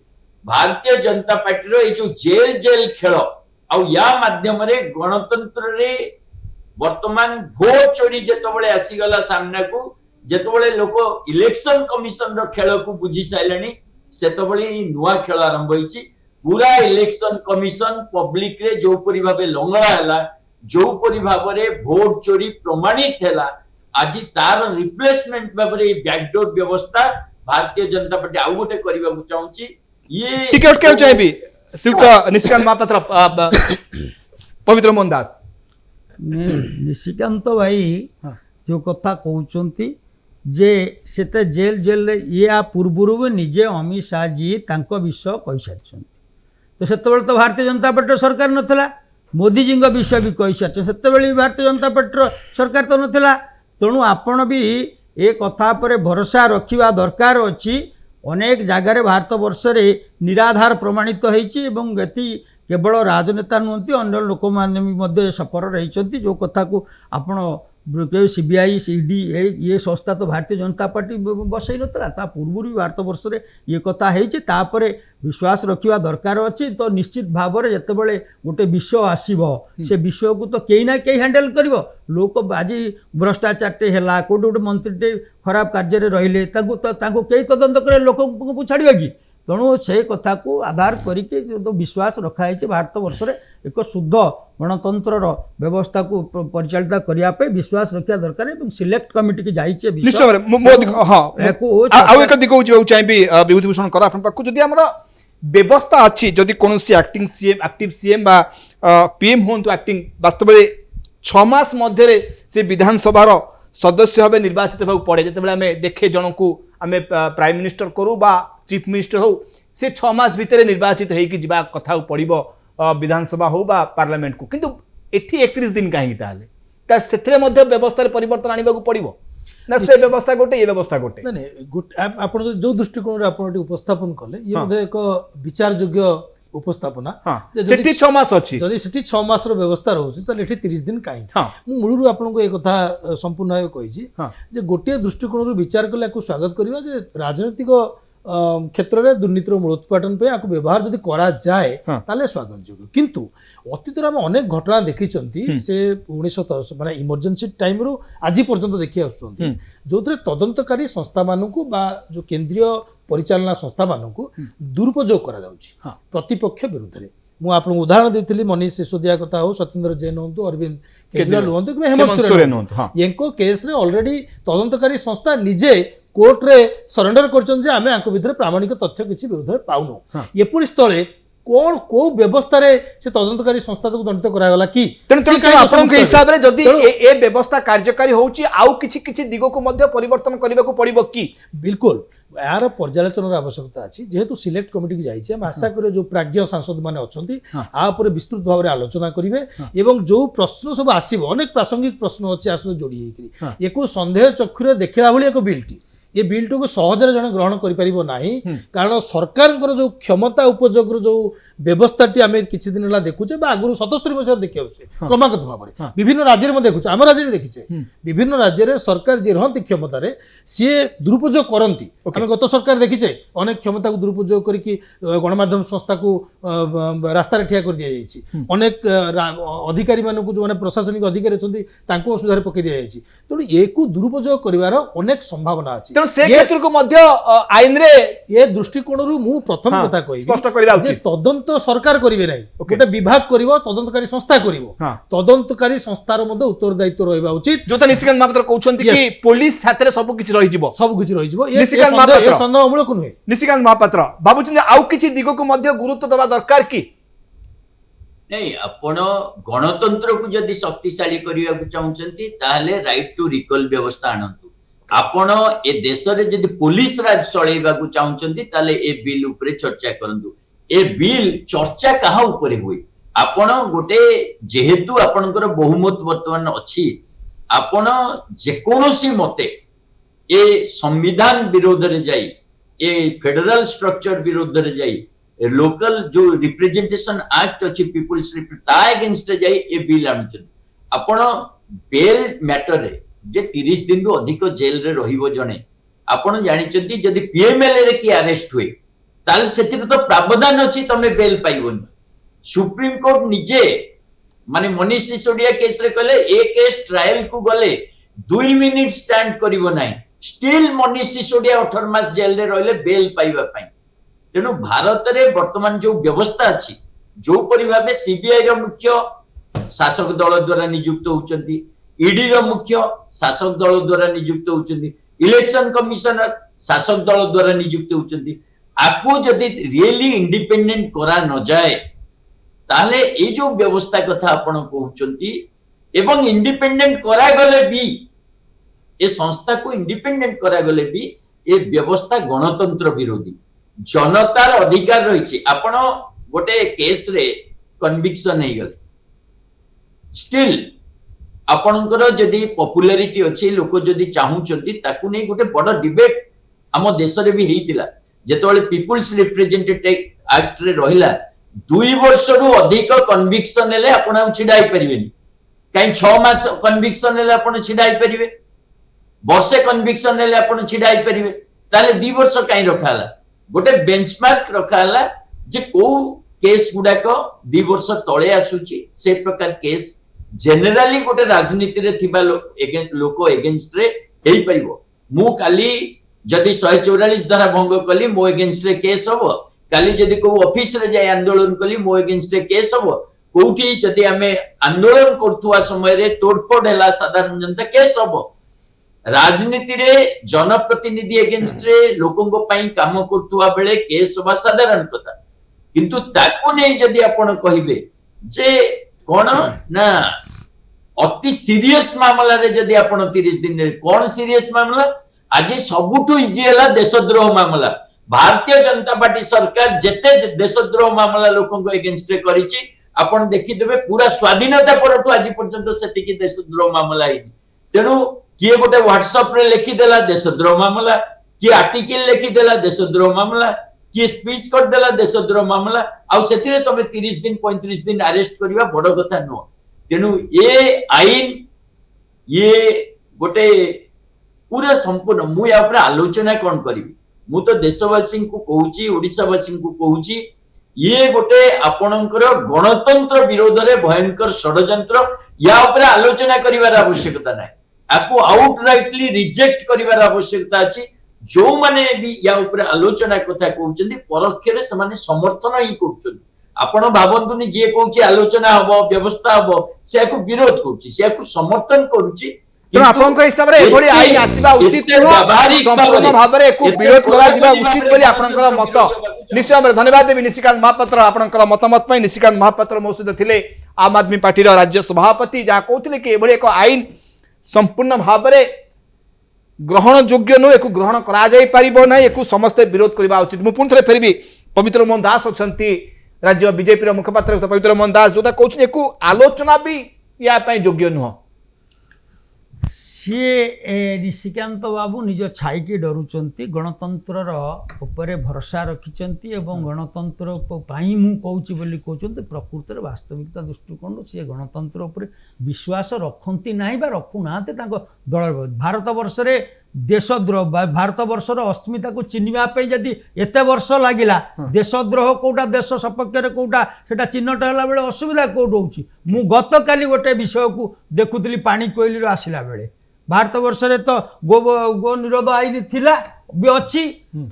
भारतीय जनता पार्टी रो ए जो जेल खेल आ या माध्यम रे गणतंत्र रे वर्तमान भोट चोरी जेतबळे आसीगला सामना को जेतबळे लोक इलेक्शन कमिशन रो खेल को बुझी साइलेनी सेतबळे नुवा खेल आरंभ होईची पूरा इलेक्शन कमिशन पब्लिक रे जो परि भाबे लंगड़ा हला जो परि भाबरे भोट चोरी प्रमाणित हैला आज तार रिप्लेसमेंट भाबरे बैकडोर व्यवस्था भारतीय जनता पार्टी आउ गोटे करबा को चाहूची ये टिकट के चाहिबी श्रीयुक्त निशिकांत महापात्र पवित्र मोहन दास निशिकांत भाई जो कथा कहउचंती जे सेते जेल रे या पूर्वरु भी निजे अमित शाह जी तांको विषय कहि सारछन तो सेतेबेले तो भारतीय जनता पार्टी सरकार नथला मोदी जी विषय भी कहि सारछन सेतेबेले भारतीय जनता पार्टी सरकार तो नथला तेणु आपण भी ए कथा पर भरोसा रखिबा दरकार अछि अनेक जगार भारत वर्ष रे निराधार प्रमाणित होईची एवं गति केवल राजनेता नुहति अन्य लोक माने सफर रही जो कथा को आपण सीबीआई सीडी ये संस्था तो भारतीय जनता पार्टी बसई ना पूर्व भी भारत वर्ष में ये कथा है विश्वास रखा दरकार अच्छी तो निश्चित भाव में जितेबाला गोटे विषय आसब से विषय को तो कहीं ना कहीं हैंडल कर लोक आज भ्रष्टाचारटे है कौटे गोटे मंत्रीटे खराब कार्य रहिले तो कई तदंत करे लोक को छाड़े कि तेणु से कथा को आधार करके जो विश्वास रखाई भारत वर्ष में एक शुद्ध गणतंत्र व्यवस्था को परिचालित करने विश्वास रखा दरकार है सिलेक्ट कमिटी की जाइए विभूतिभूषण कर व्यवस्था अच्छी जदि कौन acting CM active CM PM हूँ एक्टिंग वास्तव में 6 मास मध्य से विधानसभा सदस्य भाव निर्वाचित होगा पड़े जिते आम देखे जन को आम प्राइम मिनिस्टर करूँ बा चीफ मिनिस्टर हो से 6 मास भितर निर्वाचित होगी जा कथा पड़ो विधानसभा हो बा पार्लियामेंट को किंतु एठी 31 दिन कहीं से व्यवस्था परिवर्तन आने पड़ो ना से व्यवस्था गोटे ये व्यवस्था गोटे नहीं आप जो दृष्टिकोण आप उपस्थापन कले ये बोधे एक विचार योग्य उपस्थापना सेठी 6 मास अछि जदि सेठी 6 मास रो व्यवस्था रहउछि त एठी 30 दिन काई मु मूलरू आपनको एक कथा संपूर्ण भाव कहिछि जे गोटे दृष्टिकोण रो विचार कले को स्वागत करबा जे राजनीतिक क्षेत्र में दुर्नीतिर मूलोत्पाटन पे आपको व्यवहार जदि करा जाए ताले स्वागत योग्य किंतु अतीत हम अनेक घटना देखी से 1910 माने इमरजेंसी टाइम रो आज पर्यंत देखी आसुछंती जो तदंतकारी संस्था मानकू बा जो केंद्रीय परिचालना संस्था मानकू दुरुपयोग करा जाउछि प्रतिपक्ष विरुद्ध रे मु आपन उदाहरण देथिली मनीष सिसोदिया कथा हो सत्येंद्र जैन हो अरविंद केजरीवाल हो कि हेमंत सोरेन हो येंको केस रे ऑलरेडी तदंतकारी संस्था निजे कोर्ट रे सरेंडर करछन जे आमे आंको भितर प्रामाणिक तथ्य किछि विरुद्ध पाउनो एपुरी स्थळे कोन को व्यवस्था रे से तदंतकारी संस्था को दंडित करा गला कि तण आपन के हिसाब रे जदी ए व्यवस्था कार्यकारी होउची आउ किछि किछि दिगो को मध्य परिवर्तन करबा को पड़िबो कि बिल्कुल यार पर्यालोचनार आवश्यकता अछि जेहेतु सिलेक्ट कमिटी की जाइछे हम आशा करे जो प्राज्ञ सांसद माने अछंती आ ऊपर विस्तृत भाव रे आलोचना करिवे एवं जो प्रश्न सब आसीबो अनेक प्रासंगिक प्रश्न अछि आसले जोड़ी हेकरी एको संदेह चक्षुरे देखिला भली एक बिलटी ये बिलटू को सहजरे जन ग्रहण करिपरिबो नाही कारण सरकारଙ୍କର जो क्षमता उपयोगର जो व्यवस्थाटी आम किछि दिन होला देखुचे बा आगुरु 77 मसिया देखि आउछे क्रमागत भाबरे विभिन्न राज्य में देखुचे आम राज्य में देखिचे विभिन्न राज्य रे सरकार जे रहंती क्षमता रे सी दुरुपयोग करंती आम गत सरकार देखिचे अनेक क्षमता को दुरुपयोग करिकि गणमाध्यम संस्था को रास्ता रे ठिया कर दिया जायछि अनेक अधिकारी मानक जो माने प्रशासनिक अधिकारी छथि तांको असुधारे पकि दिया जायछि तेणु एकु दुरुपयोग करिवार अनेक संभावना अछि तेणु से क्षेत्र को मध्य आईन रे ये दृष्टिकोण रु मु प्रथम कथा कहि स्पष्ट करबा जे उचित तदंत सरकार करिवे नै गोटे विभाग करिवो तदंतकारी संस्था करिवो हाँ। तदंतकारी संस्थार मध्ये उत्तरदायित्व रहबा उचित जो तो निशिकांत महापात्र कहउछंती कि Yes. पुलिस हाथ रे सब किछि रहि जिवो सब कुछ रहि जिवो निशिकांत महापात्र। संदेह अमूलक नुहे निशिकांत महापात्र बाबूजी आउ किछि दिगो को मध्य गुरुत्व दबा दरकार की नहीं आपण गणतंत्र को जदि शक्तिशाली करने को चाहते ताहले राइट टू रिकॉल व्यवस्था आनंतु आपण ए देश रे जदि पुलिस राज चलेबा को चाहते ताहले ए बिल उपरे चर्चा करंतु ए बिल चर्चा कहा उपरे हुए आपण गोटे जेहेतु आपणकर बहुमत वर्तमान अछि आपण जेकोसी मते ए संविधान विरोध रे जाई ए फेडरल स्ट्रक्चर विरोध रे जाई लोकल जो रिप्रेजेंटेशन एक्ट अच्छी पीपुल्स अगेंस्ट जाई ए बिल आनुछन आपण बेल मैटर रे जे 30 दिन रु अधिक जेल रे रहिबो जणे आपण जानिचंती जदि पीएमएलए रे की अरेस्ट हुए ताल सेतिर तो प्रावधान अछि तमे बेल पाइबोनी सुप्रीम कोर्ट निजे माने मनीष सिसोदिया केस रे कहले ए केस ट्रायल को गले 2 मिनिट स्टैंड करिवो नाही स्टिल मनीष सिसोदिया 18 मास जेल रे रहले बेल पाइबा पई तेणु भारत रे वर्तमान जो व्यवस्था अछि जो परि भाबे सीबीआई रो मुख्य शासक दल द्वारा नियुक्त होचंती ईडी रो मुख्य शासक दल द्वारा नियुक्त होचंती इलेक्शन कमिश्नर शासक दल द्वारा नियुक्त होचंती आपको जदि रियली इंडिपेंडेंट करा न जाए ताले ए जो व्यवस्था कथा आपण कहउचंती एवं इंडिपेंडेंट करा गले भी ए संस्था को इंडिपेंडेंट करा गले भी ए व्यवस्था गणतंत्र विरोधी जनतार अधिकार रही आपण गोटे केस रे कन्विक्शन हो गले स्टिल आपणकर जदि पॉपुलैरिटी अच्छी लोक जदि चाहूचंती ताकू नहीं गोटे बड़ डिबेट आम देश रे भी हेतिला जेतोले पीपुल्स रिप्रेजेंटेटिव एक्ट रे रहिला 2 वर्ष रु अधिक कन्विक्शन हेले आपण छिडाई परिबेनी काई 6 मास कन्विक्शन हेले आपण छिडाई परिबे वर्षे कन्विक्शन हेले आपण छिडाई परिबे ताले 2 वर्ष काई रखाला गोटे बेंचमार्क रखाला जे को केस गुडा को 2 वर्ष तळे आसुची से प्रकार केस जनरली गोटे राजनीति रे थिबा लोक एगेंस्ट रे हेई परिबो मु काली जदि 144 धारा भंग कली मो एगेंस्ट रे केस हबो काली जदि को ऑफिस रे जाय आंदोलन कली मो एगेंस्ट रे केस हबो कोठी जदि हमें आंदोलन करथुवा समय रे तोड़फोड़ हैला साधारण जनता केस हबो राजनीति रे जनप्रतिनिधि एगेंस्ट रे लोकों को पाई काम करथुवा बेले केस हबा साधारण कथा किंतु ताको नै जदि आपण कहिबे जे कोन ना अति सीरियस मामला रे जदि आपण 30 दिन रे कोन सीरियस मामला आज सबुठु इजी हैला देशद्रोह मामला भारतीय जनता पार्टी सरकार जेते देशद्रोह मामला लोकों को एगेंस्ट रे करिछि आपण देखि देबे पूरा स्वाधीनता परठु आज पर्यंत सेति की देशद्रोह मामला आइ तेनु किए गोटे व्हाट्सएप रे लिखि देला देशद्रोह मामला कि आर्टिकल लिखि देला देशद्रोह मामला कि स्पीच कर देला देशद्रोह मामला आ सेतिरे तमे 30 दिन 35 दिन अरेस्ट करिवा बड़ कथा न तेनु ए आईन ये गोटे पूरा संपूर्ण मु या ऊपर आलोचना कोन करिवि मु तो देशवासी को कहूची ओडिशावासी को कहूची ये गोटे आपणकर गणतंत्र विरोध रे भयंकर षडयंत्र या ऊपर आलोचना करिवार आवश्यकता नाही आपको आउटराइटली रिजेक्ट करिवार आवश्यकता अछि जो माने भी या ऊपर आलोचना कथा कहउचंदी परोक्ष रे समान समर्थन ही कहउचंदी आपण भाबंतुनी जे कहउची आलोचना हबो व्यवस्था हबो से को विरोध करउची से को समर्थन करूची तेणु आपनक हिसाब रे एभली आईन आसीबा उचित संपूर्ण भाव रे को विरोध करा जिबा उचित बोली आपनकर मत निश्चय भाव धन्यवाद देवी निशिकांत महापात्र आपनकर मतमत पई निशिकांत महापात्र मो सहित थिले आम आदमी पार्टी रो राज्य सभापति जा कहउथिले कि एभली एक आईन संपूर्ण भाव रे ग्रहण योग्य नु एको ग्रहण करा जाई परिबो नै एको समस्त विरोध करबा उचित मु पुन थरे फेरबी पवित्र मोहन दास अछंती राज्य बीजेपी रो मुखपात्र पवित्र मोहन दास जोता कहउछ एको आलोचना भी या पई योग्य नु ସିଏ ନିଶିକାନ୍ତ ବାବୁ ନିଜ ଛାଇକି ଡରୁଛନ୍ତି, ଗଣତନ୍ତ୍ରର ଉପରେ ଭରସା ରଖିଛନ୍ତି ଏବଂ ଗଣତନ୍ତ୍ର ପାଇଁ ମୁଁ କହୁଛି ବୋଲି କହୁଛନ୍ତି। ପ୍ରକୃତରେ ବାସ୍ତବିକତା ଦୃଷ୍ଟିକୋଣରୁ ସିଏ ଗଣତନ୍ତ୍ର ଉପରେ ବିଶ୍ୱାସ ରଖନ୍ତି ନାହିଁ ବା ରଖୁନାହାନ୍ତି। ତାଙ୍କ ଦଳର ଭାରତବର୍ଷରେ ଦେଶଦ୍ରୋହ ଭାରତବର୍ଷର ଅସ୍ମିତାକୁ ଚିହ୍ନିବା ପାଇଁ ଯଦି ଏତେ ବର୍ଷ ଲାଗିଲା, ଦେଶଦ୍ରୋହ କୋଉଟା ଦେଶ ସପକ୍ଷରେ କୋଉଟା ସେଟା ଚିହ୍ନଟ ହେଲା ବେଳେ ଅସୁବିଧା କୋଉଠି ହଉଛି। ମୁଁ ଗତକାଲି ଗୋଟେ ବିଷୟକୁ ଦେଖୁଥିଲି ପାଣି କୋଇଲିରୁ ଆସିଲା ବେଳେ, ଭାରତବର୍ଷରେ ତ ଗୋ ନିରୋଧ ଆଇନ ଥିଲା ବି ଅଛି,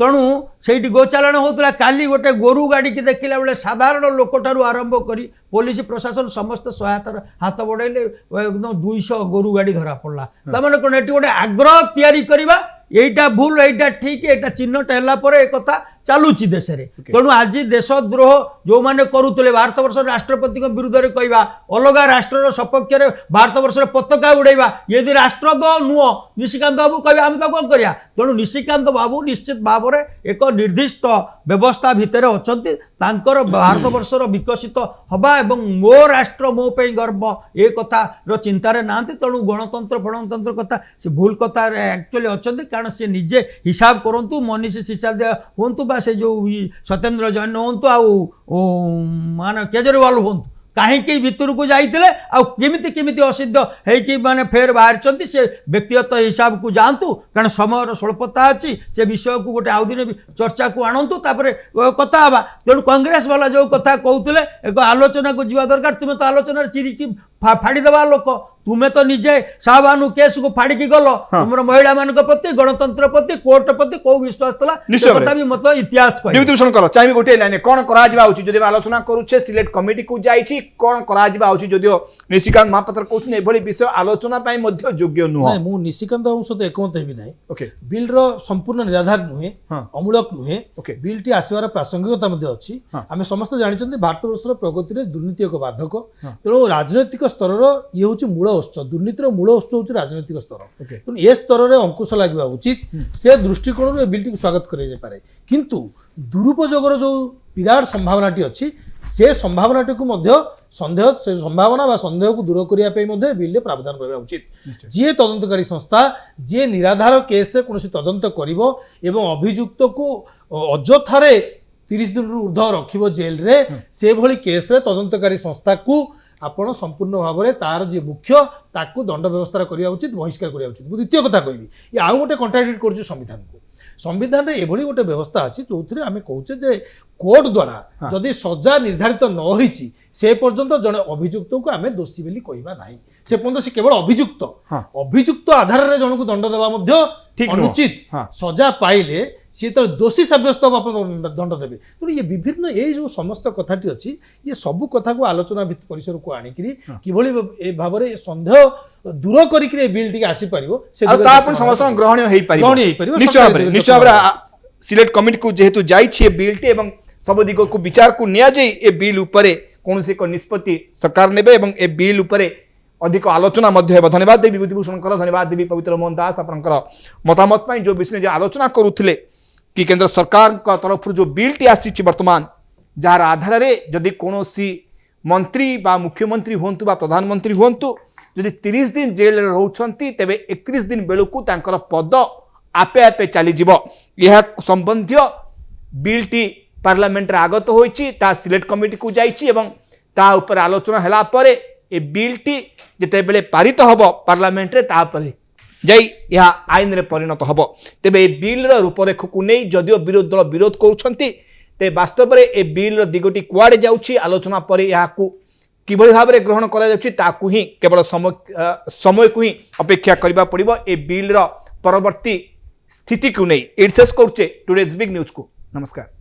ତେଣୁ ସେଇଠି ଗୋଚାଲାଣ ହେଉଥିଲା। କାଲି ଗୋଟେ ଗୋରୁ ଗାଡ଼ିକି ଦେଖିଲା ବେଳେ ସାଧାରଣ ଲୋକଠାରୁ ଆରମ୍ଭ କରି ପୋଲିସ ପ୍ରଶାସନ ସମସ୍ତେ ସହାୟତାର ହାତ ବଢ଼ାଇଲେ, ଏକଦମ 200 ଗୋରୁ ଗାଡ଼ି ଧରା ପଡ଼ିଲା। ତାମାନେ କ'ଣ ଏଠି ଗୋଟେ ଆଗ୍ରହ ତିଆରି କରିବା, এইটা ভুল এইটা ঠিক, এটা চিহ্নট হেলা পরে এ কথা চালুছি দেশে। তেণু আজ দেশদ্রোহ যে করুলে ভারতবর্ষ রাষ্ট্রপতি বিরুদ্ধে কহা, অলগা রাষ্ট্রর সপক্ষে ভারতবর্ষের পতাকা উড়াইবা, যদি রাষ্ট্রদ্রোহ নুহ নিশিকান্ত বাবু কহবে আমি তো কম করিয়া। তেণু নিশিকান্ত বাবু নিশ্চিত ভাবে এক নির্দিষ্ট ব্যবস্থা ভিতরে অনেক, তাঁর ভারতবর্ষর বিকশিত হওয়া এবং মো রাষ্ট্র মো পাই গর্ব এ কথার চিন্তার না। তেণু গণতন্ত্র ফণতন্ত্র কথা সে ভুল কথা একচুয়ালি অনেক, কারণ সে নিজে হিসাব করতু, মনীষ সিসোদিয়া হুঁতু বা সে যে সত্যেন্দ্র জৈন হুঁতু মানে কেজরিওয়াল হুঁতু, কাহিঁকি ভিতরକୁ ଯାଇଥିଲେ ଆଉ କେମିତି ଅସିଦ୍ଧ ହେଇକି ମାନେ ଫେର ବାହାରିଛନ୍ତି। ସେ ବ୍ୟକ୍ତିଗତ ହିସାବକୁ ଯାଆନ୍ତୁ, କାରଣ ସମୟର ସ୍ୱଳ୍ପତା ଅଛି। ସେ ବିଷୟକୁ ଗୋଟେ ଆଉ ଦିନ ଚର୍ଚ୍ଚାକୁ ଆଣନ୍ତୁ, ତାପରେ କଥା ହେବା। ତେଣୁ କଂଗ୍ରେସ ବାଲା ଯେଉଁ କଥା କହୁଥିଲେ ଏକ ଆଲୋଚନାକୁ ଯିବା ଦରକାର। ତୁମେ ତ ଆଲୋଚନାରେ ଚିରିକି ଫାଡ଼ିଦେବା ଲୋକ, ତୁମେ ତ ନିଜେ ଶାହବାନୁ କେସ୍କୁ ଫାଡ଼ିକି ଗଲ। ତୁମର ମହିଳାମାନଙ୍କ ପ୍ରତି, ଗଣତନ୍ତ୍ର ପ୍ରତି, କୋର୍ଟ ପ୍ରତି କୋଉ ବିଶ୍ୱାସ ଥିଲା କଥା ବି ମତ ଇତିହାସ ବିଭୂତିଭୂଷଣ କର ଚାହିଁବି ଗୋଟିଏ ଲାଇନ୍ କ'ଣ କରାଯିବା ଉଚିତ। ଯଦି ଆଲୋଚନା କରୁଛେ ସିଲେକ୍ଟ କମିଟିକୁ ଯାଇଛି, କ'ଣ କରାଯିବା ଉଚିତ? ଯଦିଓ ନିଶିକାନ୍ତ ମହାପାତ୍ର କହୁଛନ୍ତି ଏଭଳି ବିଷୟ ଆଲୋଚନା ପାଇଁ ମଧ୍ୟ ଯୋଗ୍ୟ ନୁହଁ। ମୁଁ ନିଶିକାନ୍ତ ବାବୁଙ୍କ ସହିତ ଏକମତ ହେବି ନାହିଁ। ବିଲ୍ର ସମ୍ପୂର୍ଣ୍ଣ ନିରାଧାର ନୁହେଁ, ଅମୂଳକ ନୁହେଁ। ବିଲ୍ଟି ଆସିବାର ପ୍ରାସଙ୍ଗିକତା ମଧ୍ୟ ଅଛି। ଆମେ ସମସ୍ତେ ଜାଣିଛନ୍ତି ଭାରତବର୍ଷର ପ୍ରଗତିରେ ଦୁର୍ନୀତି ଏକ ବାଧକ। ତେଣୁ ରାଜନୈତିକ ସ୍ତରର ଇଏ ହେଉଛି ମୂଳ ଉତ୍ସ, ଦୁର୍ନୀତିର ମୂଳ ଉତ୍ସ ହେଉଛି ରାଜନୈତିକ ସ୍ତର। ତେଣୁ ଏ ସ୍ତରରେ ଅଙ୍କୁଶ ଲାଗିବା ଉଚିତ। ସେ ଦୃଷ୍ଟିକୋଣରୁ ଏ ବିଲ୍ଟିକୁ ସ୍ୱାଗତ କରାଯାଇପାରେ, କିନ୍ତୁ ଦୁରୁପଯୋଗର ଯେଉଁ ବିରାଟ ସମ୍ଭାବନାଟି ଅଛି, ସେ ସମ୍ଭାବନାଟିକୁ ମଧ୍ୟ ସେ ସମ୍ଭାବନା ବା ସନ୍ଦେହକୁ ଦୂର କରିବା ପାଇଁ ମଧ୍ୟ ବିଲ୍ରେ ପ୍ରାବଧାନ ରହିବା ଉଚିତ। ଯିଏ ତଦନ୍ତକାରୀ ସଂସ୍ଥା, ଯିଏ ନିରାଧାର କେସ୍ରେ କୌଣସି ତଦନ୍ତ କରିବ ଏବଂ ଅଭିଯୁକ୍ତକୁ ଅଯଥାରେ 30 ଦିନରୁ ଉର୍ଦ୍ଧ୍ୱ ରଖିବ ଜେଲରେ, ସେଭଳି କେସ୍ରେ ତଦନ୍ତକାରୀ ସଂସ୍ଥାକୁ ଆପଣ ସମ୍ପୂର୍ଣ୍ଣ ଭାବରେ ତାର ଯେ ମୁଖ୍ୟ ତାକୁ ଦଣ୍ଡ ବ୍ୟବସ୍ଥା କରିବା ଉଚିତ, ବହିଷ୍କାର କରିବା ଉଚିତ। ମୁଁ ଦ୍ୱିତୀୟ କଥା କହିବି, ଆଉ ଗୋଟେ କଣ୍ଟ୍ରାଡିକ୍ଟ କରୁଛି ସମ୍ବିଧାନକୁ। ସମ୍ବିଧାନରେ ଏଭଳି ଗୋଟେ ବ୍ୟବସ୍ଥା ଅଛି ଯେଉଁଥିରେ ଆମେ କହୁଛେ ଯେ କୋର୍ଟ ଦ୍ୱାରା ଯଦି ସଜା ନିର୍ଦ୍ଧାରିତ ନ ହୋଇଛି ସେ ପର୍ଯ୍ୟନ୍ତ ଜଣେ ଅଭିଯୁକ୍ତକୁ ଆମେ ଦୋଷୀ ବୋଲି କହିବା ନାହିଁ। ସେ ପର୍ଯ୍ୟନ୍ତ ସେ କେବଳ ଅଭିଯୁକ୍ତ ଆଧାରରେ ଜଣକୁ ଦଣ୍ଡ ଦେବା ମଧ୍ୟ ଅନୁଚିତ। ସଜା ପାଇଲେ ସିଏ ତ ଦୋଷୀ ସାବ୍ୟସ୍ତ ହବ, ଆପଣ ଦଣ୍ଡ ଦେବେ। ତେଣୁ ଇଏ ବିଭିନ୍ନ ଏଇ ଯେଉଁ ସମସ୍ତ କଥାଟି ଅଛି, ଇଏ ସବୁ କଥାକୁ ଆଲୋଚନା ପରିସରକୁ ଆଣିକିରି କିଭଳି ଭାବରେ ସନ୍ଦେହ ଦୂର କରିକି ଏ ବିଲ୍ ଟିକେ ଆସିପାରିବ, ସମସ୍ତ ଗ୍ରହଣୀୟ ହେଇପାରିବ। ନିଶ୍ଚୟ ଭାବରେ ସିଲେକ୍ଟ କମିଟିକୁ ଯେହେତୁ ଯାଇଛି ଏ ବିଲ୍ଟି ଏବଂ ସବୁ ଦିଗକୁ ବିଚାରକୁ ନିଆଯାଇ ଏ ବିଲ୍ ଉପରେ କୌଣସି ଏକ ନିଷ୍ପତ୍ତି ସରକାର ନେବେ ଏବଂ ଏ ବିଲ୍ ଉପରେ अधिक आलोचना धन्यवाद देवी विभूतिभूषण धन्यवाद देवी पवित्र मोहन दास आपंकर मतामत जो विषय आलोचना करुले कि केंद्र सरकार तरफ जो बिलटी आसी वर्तमान जार आधार जदि कौन मंत्री बा मुख्यमंत्री हूँ बा प्रधानमंत्री हूँ जदि 30 दिन जेल रोचंती तेबे 31 दिन बेलू तांकर पद आपे आपे चलीजिव। यह संबंधी बिलटी पार्लियामेंट आगत होईची ता सिलेक्ट कमिटी को जाईची एवं ता ऊपर आलोचना हला परे ए बिलटी जिते बेले पारित हब पार्लियामेंट रे तापरे जाई यह आईन रे परिणत हब। तेबे ए बिल रो रूपरेख को नहीं जदियो विरोध दल विरोध करूछंती ते वास्तव में ए बिल रो दिगटी कुआडे जाउची आलोचना परे याकू किभଳି भाव में ग्रहण करा जाउची ताकू ही केवल समय को ही अपेक्षा करबा पड़िबो। ए बिल रो परवर्ती स्थिति को नहीं एडसेस करछे टुडेज बिग न्यूज को। नमस्कार।